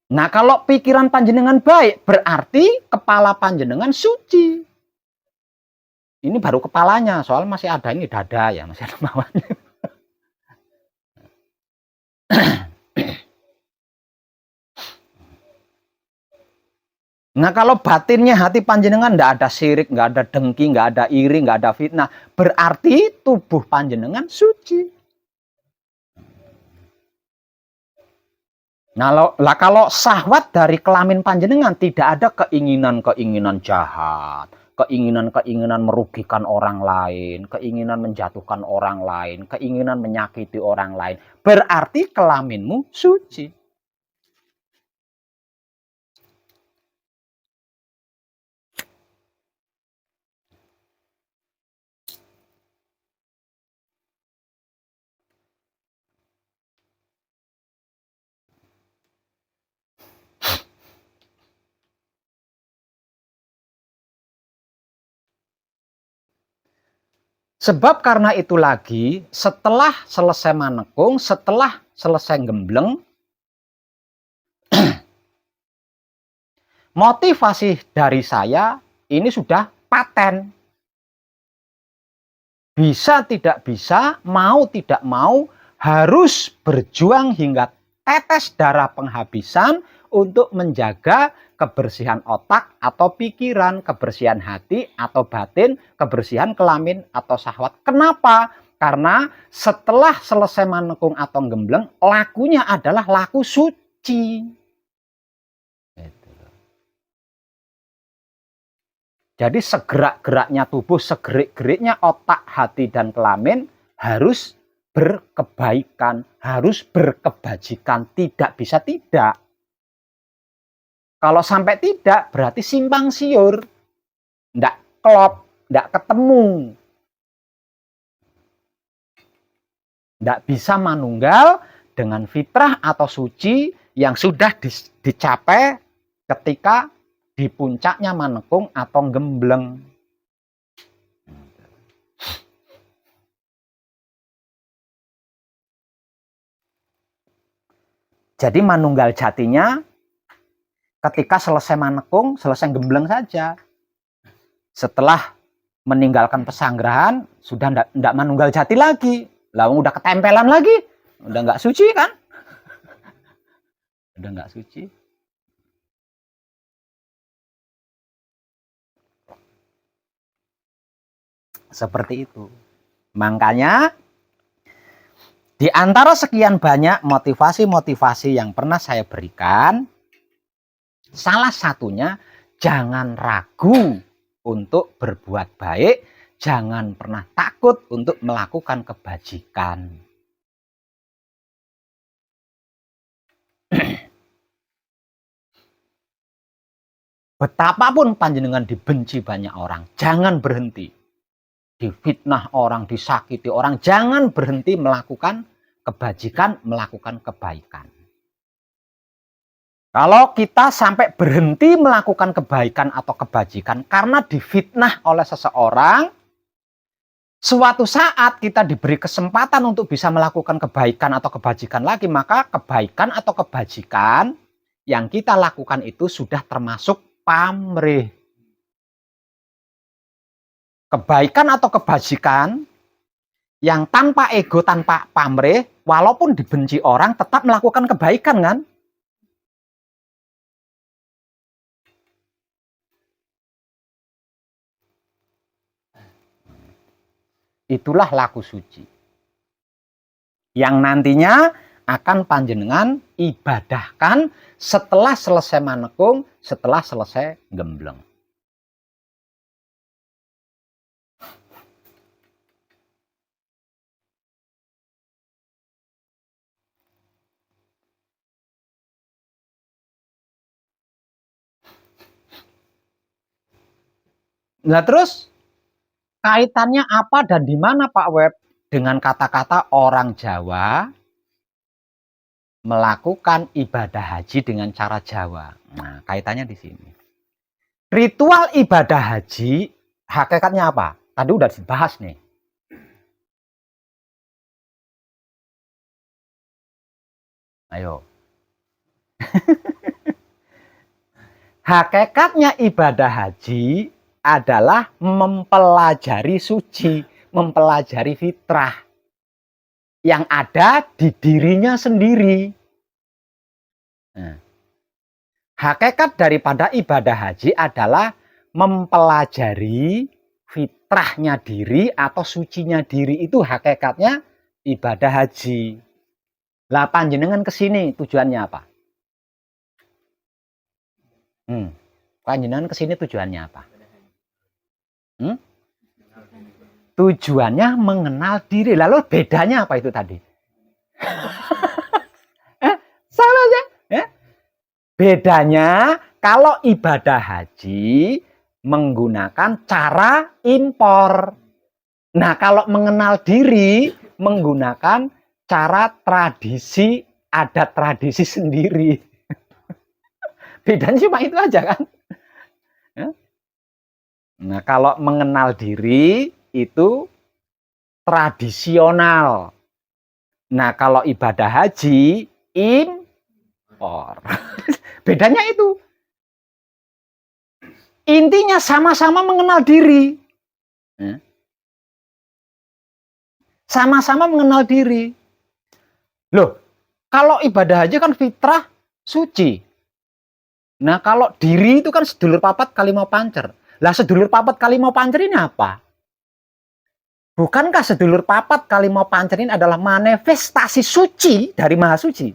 Nah, kalau pikiran panjenengan baik, berarti kepala panjenengan suci. Ini baru kepalanya, soal masih ada ini dada ya, masih ada bawahnya. Nah, kalau batinnya hati panjenengan nggak ada syirik, nggak ada dengki, nggak ada iri, nggak ada fitnah, berarti tubuh panjenengan suci. Nah, kalau syahwat dari kelamin panjenengan tidak ada keinginan-keinginan jahat, keinginan-keinginan merugikan orang lain, keinginan menjatuhkan orang lain, keinginan menyakiti orang lain, berarti kelaminmu suci. Sebab karena itu lagi, setelah selesai manekung, setelah selesai gembleng, motivasi dari saya ini sudah paten. Bisa tidak bisa, mau tidak mau, harus berjuang hingga tetes darah penghabisan untuk menjaga kebersihan otak atau pikiran, kebersihan hati atau batin, kebersihan kelamin atau syahwat. Kenapa? Karena setelah selesai manekung atau gembleng, lakunya adalah laku suci. Jadi segerak-geraknya tubuh, segerik-geriknya otak, hati, dan kelamin harus berkebaikan, harus berkebajikan, tidak bisa tidak. Kalau sampai tidak, berarti simpang siur, tidak klop, tidak ketemu. Tidak bisa manunggal dengan fitrah atau suci yang sudah dicapai ketika di puncaknya manekung atau gembleng. Jadi manunggal jatinya ketika selesai manekung, selesai gembleng saja. Setelah meninggalkan pesanggerahan, sudah tidak manunggal jati lagi. Lalu udah ketempelan lagi, udah nggak suci kan? Udah nggak suci. Seperti itu. Makanya di antara sekian banyak motivasi-motivasi yang pernah saya berikan, salah satunya jangan ragu untuk berbuat baik, jangan pernah takut untuk melakukan kebajikan. Betapapun panjenengan dibenci banyak orang, jangan berhenti. Difitnah orang, disakiti orang, jangan berhenti melakukan kebajikan, melakukan kebaikan. Kalau kita sampai berhenti melakukan kebaikan atau kebajikan karena difitnah oleh seseorang, suatu saat kita diberi kesempatan untuk bisa melakukan kebaikan atau kebajikan lagi, maka kebaikan atau kebajikan yang kita lakukan itu sudah termasuk pamrih. Kebaikan atau kebajikan yang tanpa ego, tanpa pamrih, walaupun dibenci orang tetap melakukan kebaikan kan? Itulah laku suci. Yang nantinya akan panjenengan ibadahkan setelah selesai manekung, setelah selesai gembleng. Nah terus kaitannya apa dan di mana Pak Web dengan kata-kata orang Jawa melakukan ibadah haji dengan cara Jawa? Nah, kaitannya di sini. Ritual ibadah haji hakikatnya apa? Tadi udah dibahas nih. Ayo. Hakikatnya ibadah haji adalah mempelajari suci, mempelajari fitrah yang ada di dirinya sendiri. Nah, hakikat daripada ibadah haji adalah mempelajari fitrahnya diri atau sucinya diri. Itu hakikatnya ibadah haji. Lah panjenengan kesini tujuannya apa? Panjenengan kesini tujuannya apa? Tujuannya mengenal diri. Lalu bedanya apa itu tadi? Salah aja. Bedanya kalau ibadah haji menggunakan cara impor. Nah, kalau mengenal diri menggunakan cara tradisi, adat tradisi sendiri. Bedanya cuma itu aja kan. Nah, kalau mengenal diri itu tradisional. Nah, kalau ibadah haji impor. Bedanya itu. Intinya sama-sama mengenal diri. Sama-sama mengenal diri. Loh, kalau ibadah haji kan fitrah suci. Nah, kalau diri itu kan sedulur papat kali mau pancer. Lah, sedulur papat kali mau pancer ini apa? Bukankah sedulur papat kali mau pancer ini adalah manifestasi suci dari Maha Suci?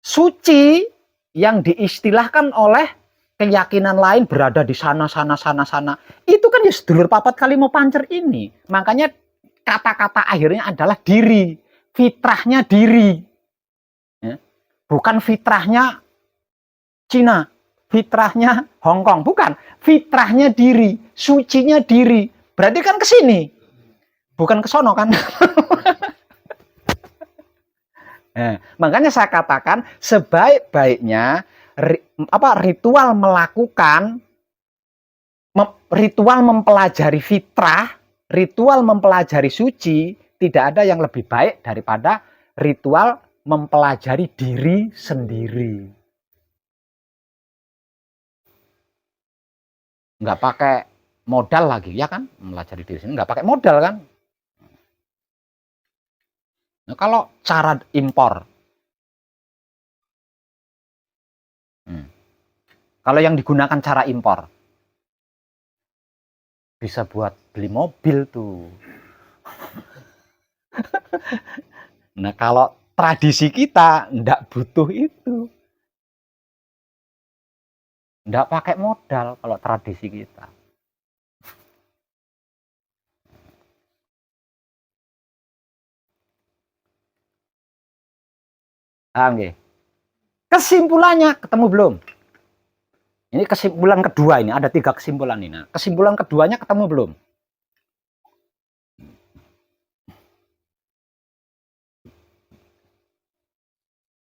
Suci yang diistilahkan oleh keyakinan lain berada di sana. Itu kan ya sedulur papat kali mau pancer ini. Makanya kata-kata akhirnya adalah diri. Fitrahnya diri. Bukan fitrahnya Cina, fitrahnya Hong Kong, bukan. Fitrahnya diri, sucinya diri. Berarti kan ke sini, bukan ke sono kan? Nah, makanya saya katakan sebaik-baiknya ritual ritual mempelajari fitrah, ritual mempelajari suci tidak ada yang lebih baik daripada ritual mempelajari diri sendiri. Nggak pakai modal lagi, ya kan? Melajari diri sendiri nggak pakai modal kan? Nah, kalau cara impor, kalau yang digunakan cara impor, bisa buat beli mobil tuh. Nah, kalau tradisi kita nggak butuh itu. Nggak pakai modal kalau tradisi kita. Kesimpulannya ketemu belum? Ini kesimpulan kedua ini, ada 3 kesimpulan ini. Nah, kesimpulan keduanya ketemu belum?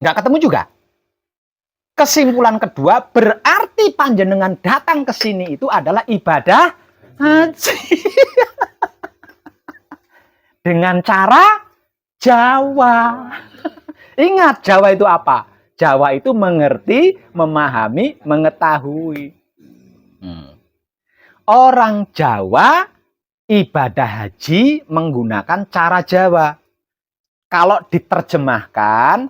Nggak ketemu juga? Kesimpulan kedua, berarti panjenengan datang ke sini itu adalah ibadah haji. Dengan cara Jawa. Ingat, Jawa itu apa? Jawa itu mengerti, memahami, mengetahui. Orang Jawa ibadah haji menggunakan cara Jawa. Kalau diterjemahkan,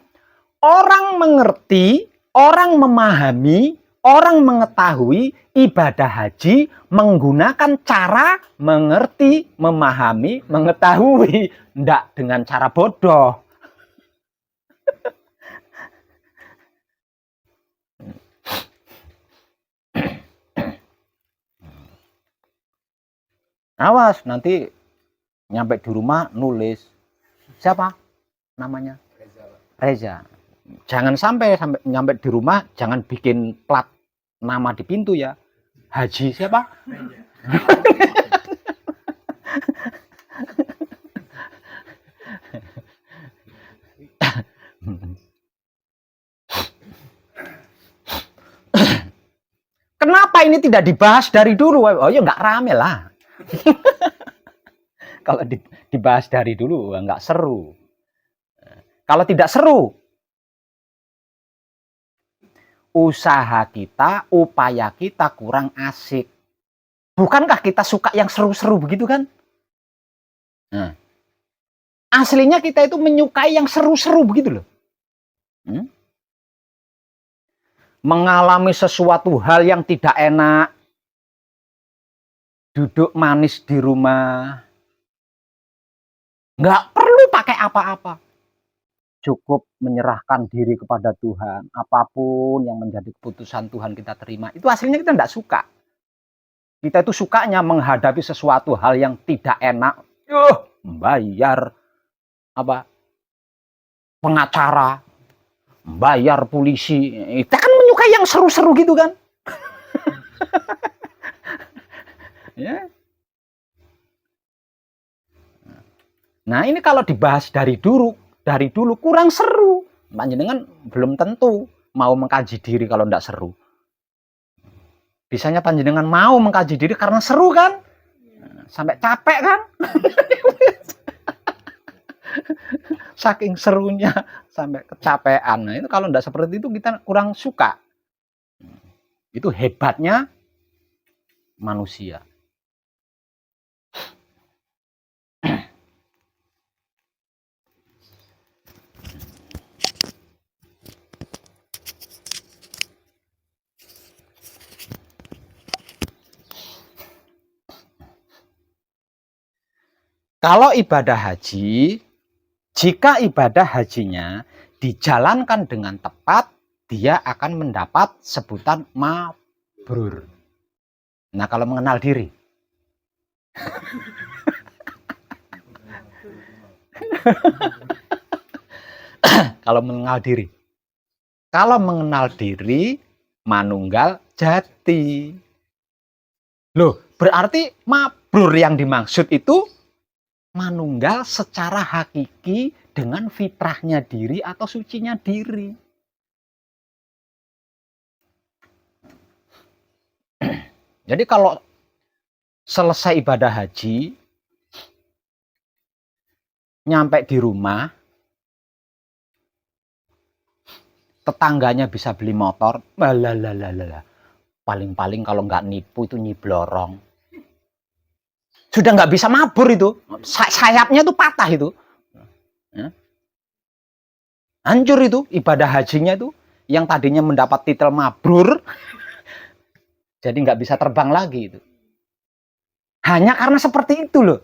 orang mengerti, orang memahami, orang mengetahui ibadah haji menggunakan cara mengerti, memahami, mengetahui, ndak dengan cara bodoh. Awas nanti nyampe di rumah nulis siapa namanya Reza. Jangan sampai nyampe di rumah jangan bikin plat nama di pintu ya. Haji siapa? Kenapa ini tidak dibahas dari dulu? Oh ya nggak rame lah. Kalau dibahas dari dulu nggak seru. Kalau tidak seru, usaha kita, upaya kita kurang asik. Bukankah kita suka yang seru-seru begitu kan? Nah, aslinya kita itu menyukai yang seru-seru begitu loh. Mengalami sesuatu hal yang tidak enak, duduk manis di rumah, nggak perlu pakai apa-apa. Cukup menyerahkan diri kepada Tuhan. Apapun yang menjadi keputusan Tuhan kita terima. Itu aslinya kita nggak suka. Kita itu sukanya menghadapi sesuatu hal yang tidak enak. Bayar pengacara, bayar polisi. Kita kan menyukai yang seru-seru gitu kan. Ya. Nah ini kalau dibahas dari dulu kurang seru. Panjenengan belum tentu mau mengkaji diri kalau tidak seru. Bisanya panjenengan mau mengkaji diri karena seru kan? Sampai capek kan? Saking serunya sampai kecapean. Nah itu kalau tidak seperti itu kita kurang suka. Itu hebatnya manusia. Kalau ibadah haji, jika ibadah hajinya dijalankan dengan tepat, dia akan mendapat sebutan mabrur. Nah, kalau mengenal diri. Kalau mengenal diri. Kalau mengenal diri, manunggal jati. Loh, berarti mabrur yang dimaksud itu manunggal secara hakiki dengan fitrahnya diri atau sucinya diri. Jadi kalau selesai ibadah haji, nyampe di rumah, tetangganya bisa beli motor, paling-paling kalau nggak nipu itu nyiblorong. Sudah nggak bisa mabur itu, sayapnya tuh patah itu, hancur itu ibadah hajinya itu, yang tadinya mendapat titel mabrur, jadi nggak bisa terbang lagi itu. Hanya karena seperti itu loh.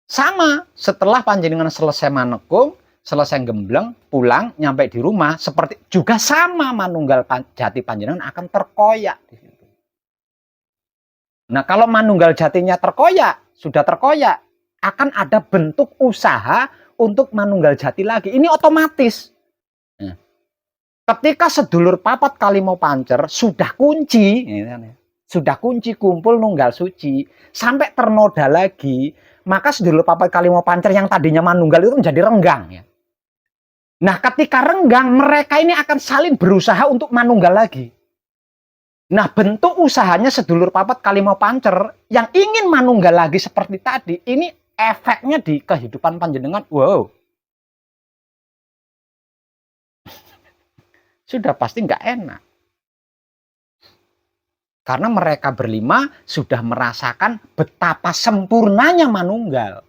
Sama setelah panjenengan selesai manekung, selesai gembleng, pulang, nyampe di rumah, seperti juga sama manunggal jati panjenengan akan terkoyak di situ. Nah, kalau manunggal jatinya terkoyak, sudah terkoyak, akan ada bentuk usaha untuk manunggal jati lagi. Ini otomatis. Nah, ketika sedulur papat kali mau pancer, sudah kunci kumpul nunggal suci, sampai ternoda lagi, maka sedulur papat kali mau pancer yang tadinya manunggal itu menjadi renggang. Ya. Nah, ketika renggang, mereka ini akan saling berusaha untuk manunggal lagi. Nah, bentuk usahanya sedulur papat kali mau pancer yang ingin manunggal lagi seperti tadi, ini efeknya di kehidupan panjenengan, wow. Sudah pasti nggak enak. Karena mereka berlima sudah merasakan betapa sempurnanya manunggal.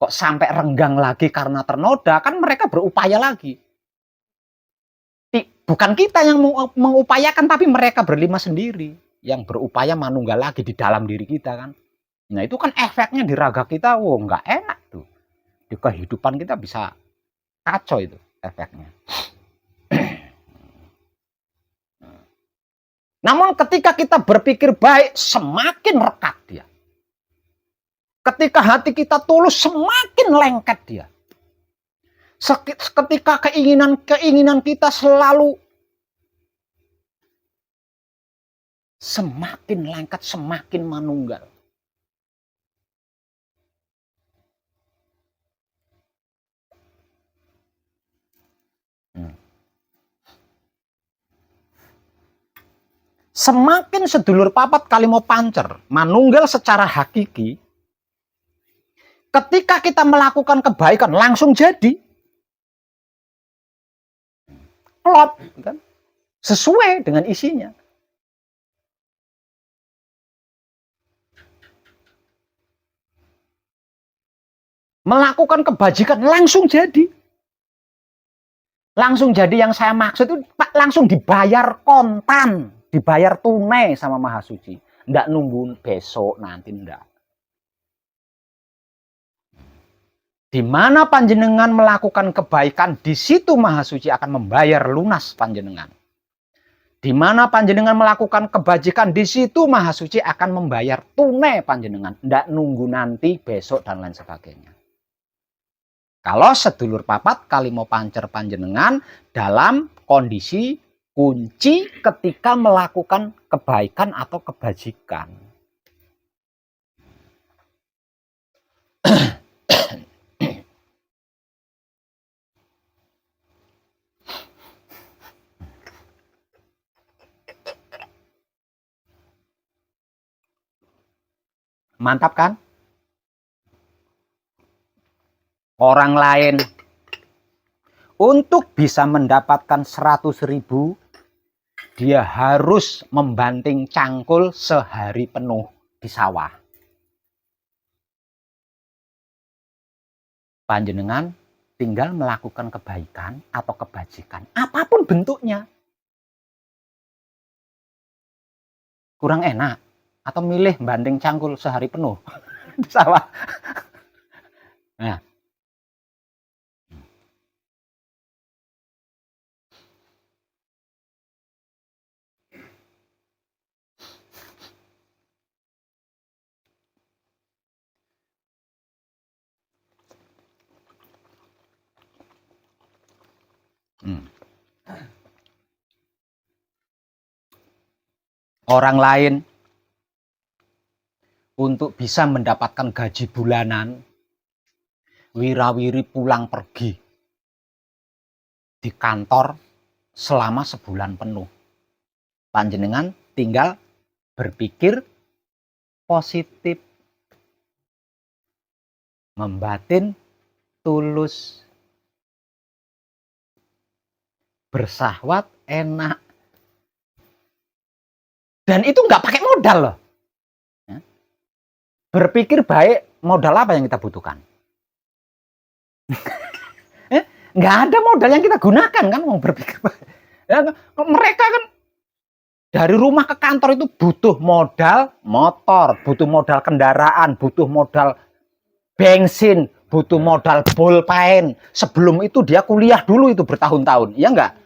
Kok sampai renggang lagi karena ternoda, kan mereka berupaya lagi. Bukan kita yang mengupayakan, tapi mereka berlima sendiri yang berupaya manunggal lagi di dalam diri kita kan. Nah itu kan efeknya di raga kita, nggak enak tuh. Di kehidupan kita bisa kacau itu efeknya. Namun ketika kita berpikir baik, semakin rekat dia. Ketika hati kita tulus, semakin lengket dia. Ketika keinginan kita selalu semakin lengket, semakin manunggal. Semakin sedulur papat kalimo pancer, manunggal secara hakiki, ketika kita melakukan kebaikan langsung jadi. Klop, kan? Sesuai dengan isinya. Melakukan kebajikan langsung jadi. Langsung jadi yang saya maksud itu langsung dibayar kontan. Dibayar tunai sama Maha Suci. Nggak nunggu besok nanti, enggak. Di mana panjenengan melakukan kebaikan, di situ Maha Suci akan membayar lunas panjenengan. Di mana panjenengan melakukan kebajikan, di situ Maha Suci akan membayar tunai panjenengan. Nggak nunggu nanti, besok, dan lain sebagainya. Kalau sedulur papat kalimo pancer panjenengan dalam kondisi kunci ketika melakukan kebaikan atau kebajikan. Mantap kan? Orang lain untuk bisa mendapatkan 100.000, dia harus membanting cangkul sehari penuh di sawah. Panjenengan tinggal melakukan kebaikan atau kebajikan, apapun bentuknya. Kurang enak atau milih banting cangkul sehari penuh di sawah. Nah, orang lain untuk bisa mendapatkan gaji bulanan, wirawiri pulang pergi di kantor selama sebulan penuh. Panjenengan tinggal berpikir positif, membatin tulus, bersahwat enak. Dan itu nggak pakai modal loh. Berpikir baik, modal apa yang kita butuhkan? Nggak ada modal yang kita gunakan kan mau berpikir baik. Ya, mereka kan dari rumah ke kantor itu butuh modal motor, butuh modal kendaraan, butuh modal bensin, butuh modal pulpen. Sebelum itu dia kuliah dulu itu bertahun-tahun, ya enggak?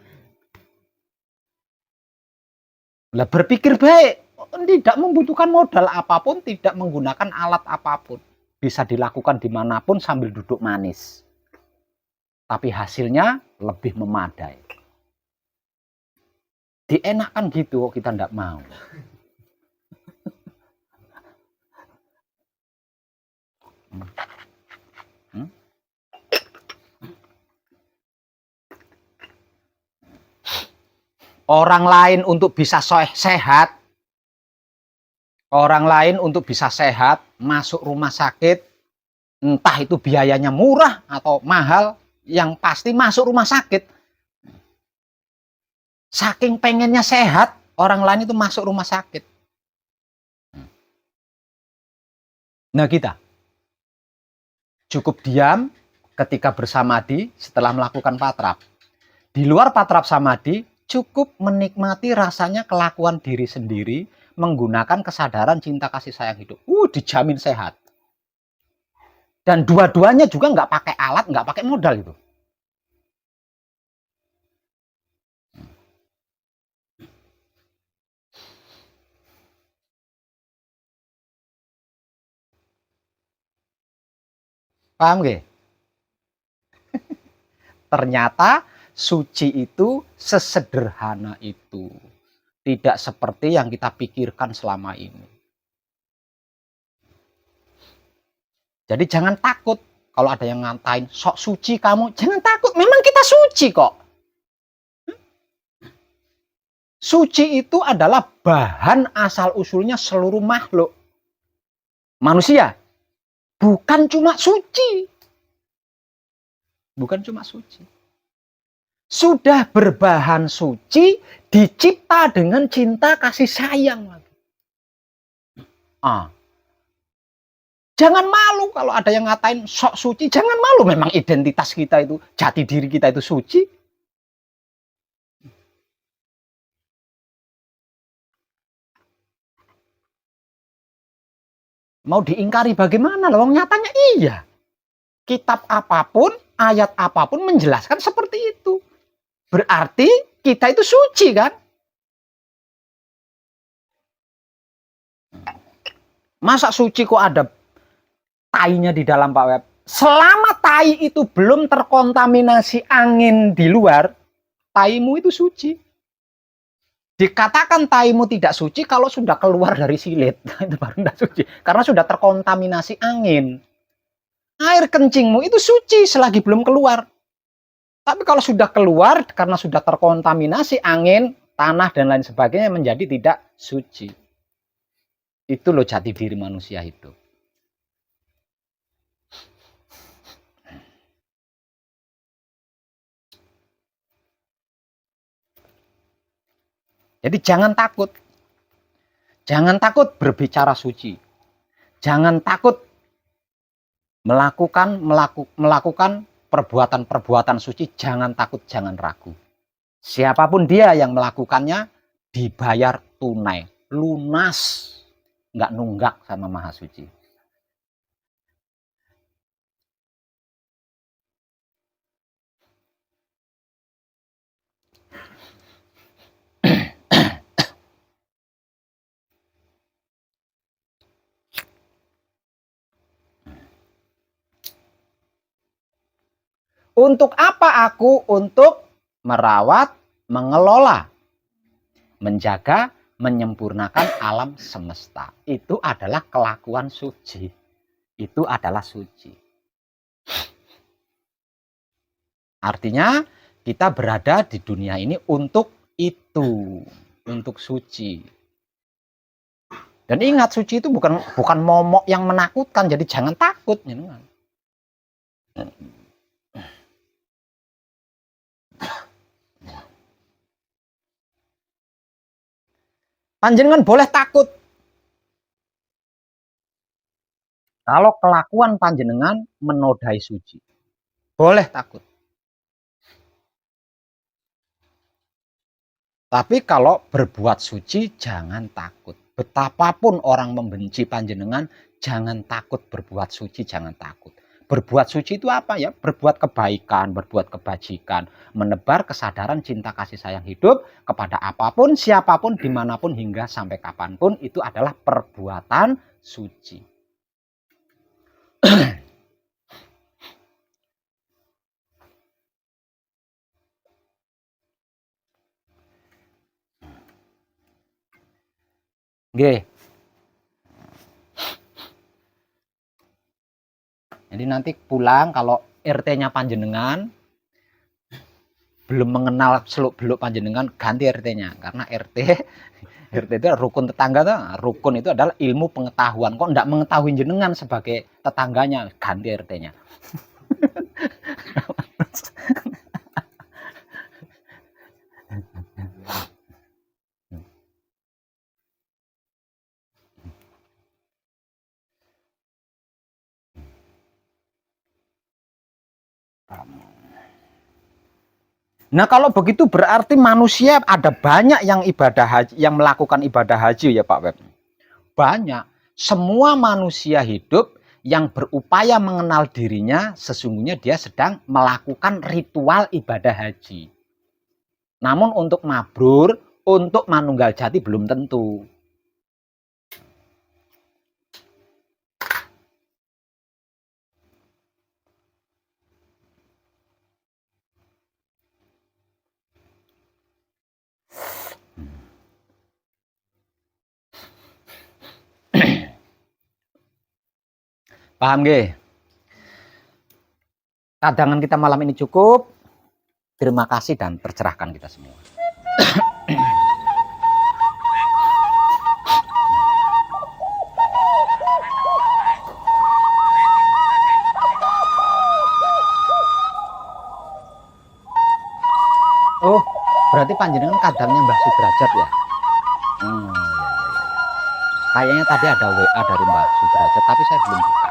Lah berpikir baik, tidak membutuhkan modal apapun, tidak menggunakan alat apapun. Bisa dilakukan dimanapun sambil duduk manis. Tapi hasilnya lebih memadai. Dienakkan gitu, kita tidak mau. Orang lain untuk bisa sehat, orang lain untuk bisa sehat, masuk rumah sakit, entah itu biayanya murah atau mahal, yang pasti masuk rumah sakit. Saking pengennya sehat, orang lain itu masuk rumah sakit. Nah kita cukup diam ketika bersamadhi setelah melakukan patrap. Di luar patrap samadhi, cukup menikmati rasanya kelakuan diri sendiri, menggunakan kesadaran cinta kasih sayang hidup. Dijamin sehat. Dan dua-duanya juga nggak pakai alat, nggak pakai modal itu. Paham nggih? Ternyata suci itu sesederhana itu. Tidak seperti yang kita pikirkan selama ini. Jadi jangan takut kalau ada yang ngatain sok suci kamu. Jangan takut, memang kita suci kok. Suci itu adalah bahan asal-usulnya seluruh makhluk. Manusia bukan cuma suci. Bukan cuma suci. Sudah berbahan suci, dicipta dengan cinta kasih sayang. Jangan malu kalau ada yang ngatain sok suci. Jangan malu, memang identitas kita itu, jati diri kita itu suci. Mau diingkari bagaimana? Loh, nyatanya iya. Kitab apapun, ayat apapun menjelaskan seperti itu. Berarti kita itu suci kan? Masa suci kok ada tainya di dalam Pak Web? Selama tai itu belum terkontaminasi angin di luar, taimu itu suci. Dikatakan taimu tidak suci kalau sudah keluar dari silit. Itu baru tidak suci. Karena sudah terkontaminasi angin. Air kencingmu itu suci selagi belum keluar. Tapi kalau sudah keluar, karena sudah terkontaminasi angin, tanah, dan lain sebagainya, menjadi tidak suci. Itu loh jati diri manusia itu. Jadi jangan takut. Jangan takut berbicara suci. Jangan takut melakukan perbuatan-perbuatan suci. Jangan takut, jangan ragu. Siapapun dia yang melakukannya, dibayar tunai, lunas, nggak nunggak sama Maha Suci. Untuk apa aku? Untuk merawat, mengelola, menjaga, menyempurnakan alam semesta. Itu adalah kelakuan suci. Itu adalah suci. Artinya kita berada di dunia ini untuk itu, untuk suci. Dan ingat, suci itu bukan momok yang menakutkan, jadi jangan takut. Panjenengan boleh takut kalau kelakuan panjenengan menodai suci. Boleh takut. Tapi kalau berbuat suci, jangan takut. Betapapun orang membenci panjenengan, jangan takut berbuat suci, jangan takut. Berbuat suci itu apa ya? Berbuat kebaikan, berbuat kebajikan, menebar kesadaran cinta kasih sayang hidup kepada apapun, siapapun, dimanapun, hingga sampai kapanpun, itu adalah perbuatan suci. Nggih. Jadi nanti pulang kalau RT-nya panjenengan belum mengenal seluk-beluk panjenengan, ganti RT-nya. Karena RT itu rukun tetangga tuh. Rukun itu adalah ilmu pengetahuan. Kok enggak mengetahui jenengan sebagai tetangganya, ganti RT-nya. Nah, kalau begitu berarti manusia ada banyak yang ibadah haji, yang melakukan ibadah haji ya Pak Web. Banyak. Semua manusia hidup yang berupaya mengenal dirinya, sesungguhnya dia sedang melakukan ritual ibadah haji. Namun untuk mabrur, untuk manunggal jati belum tentu. Paham nggih? Kadangan kita malam ini cukup. Terima kasih dan tercerahkan kita semua. Oh, berarti panjenengan kadangnya Mbah Sudrajat ya? Kayaknya tadi ada WA dari Mbah Sudrajat, tapi saya belum buka.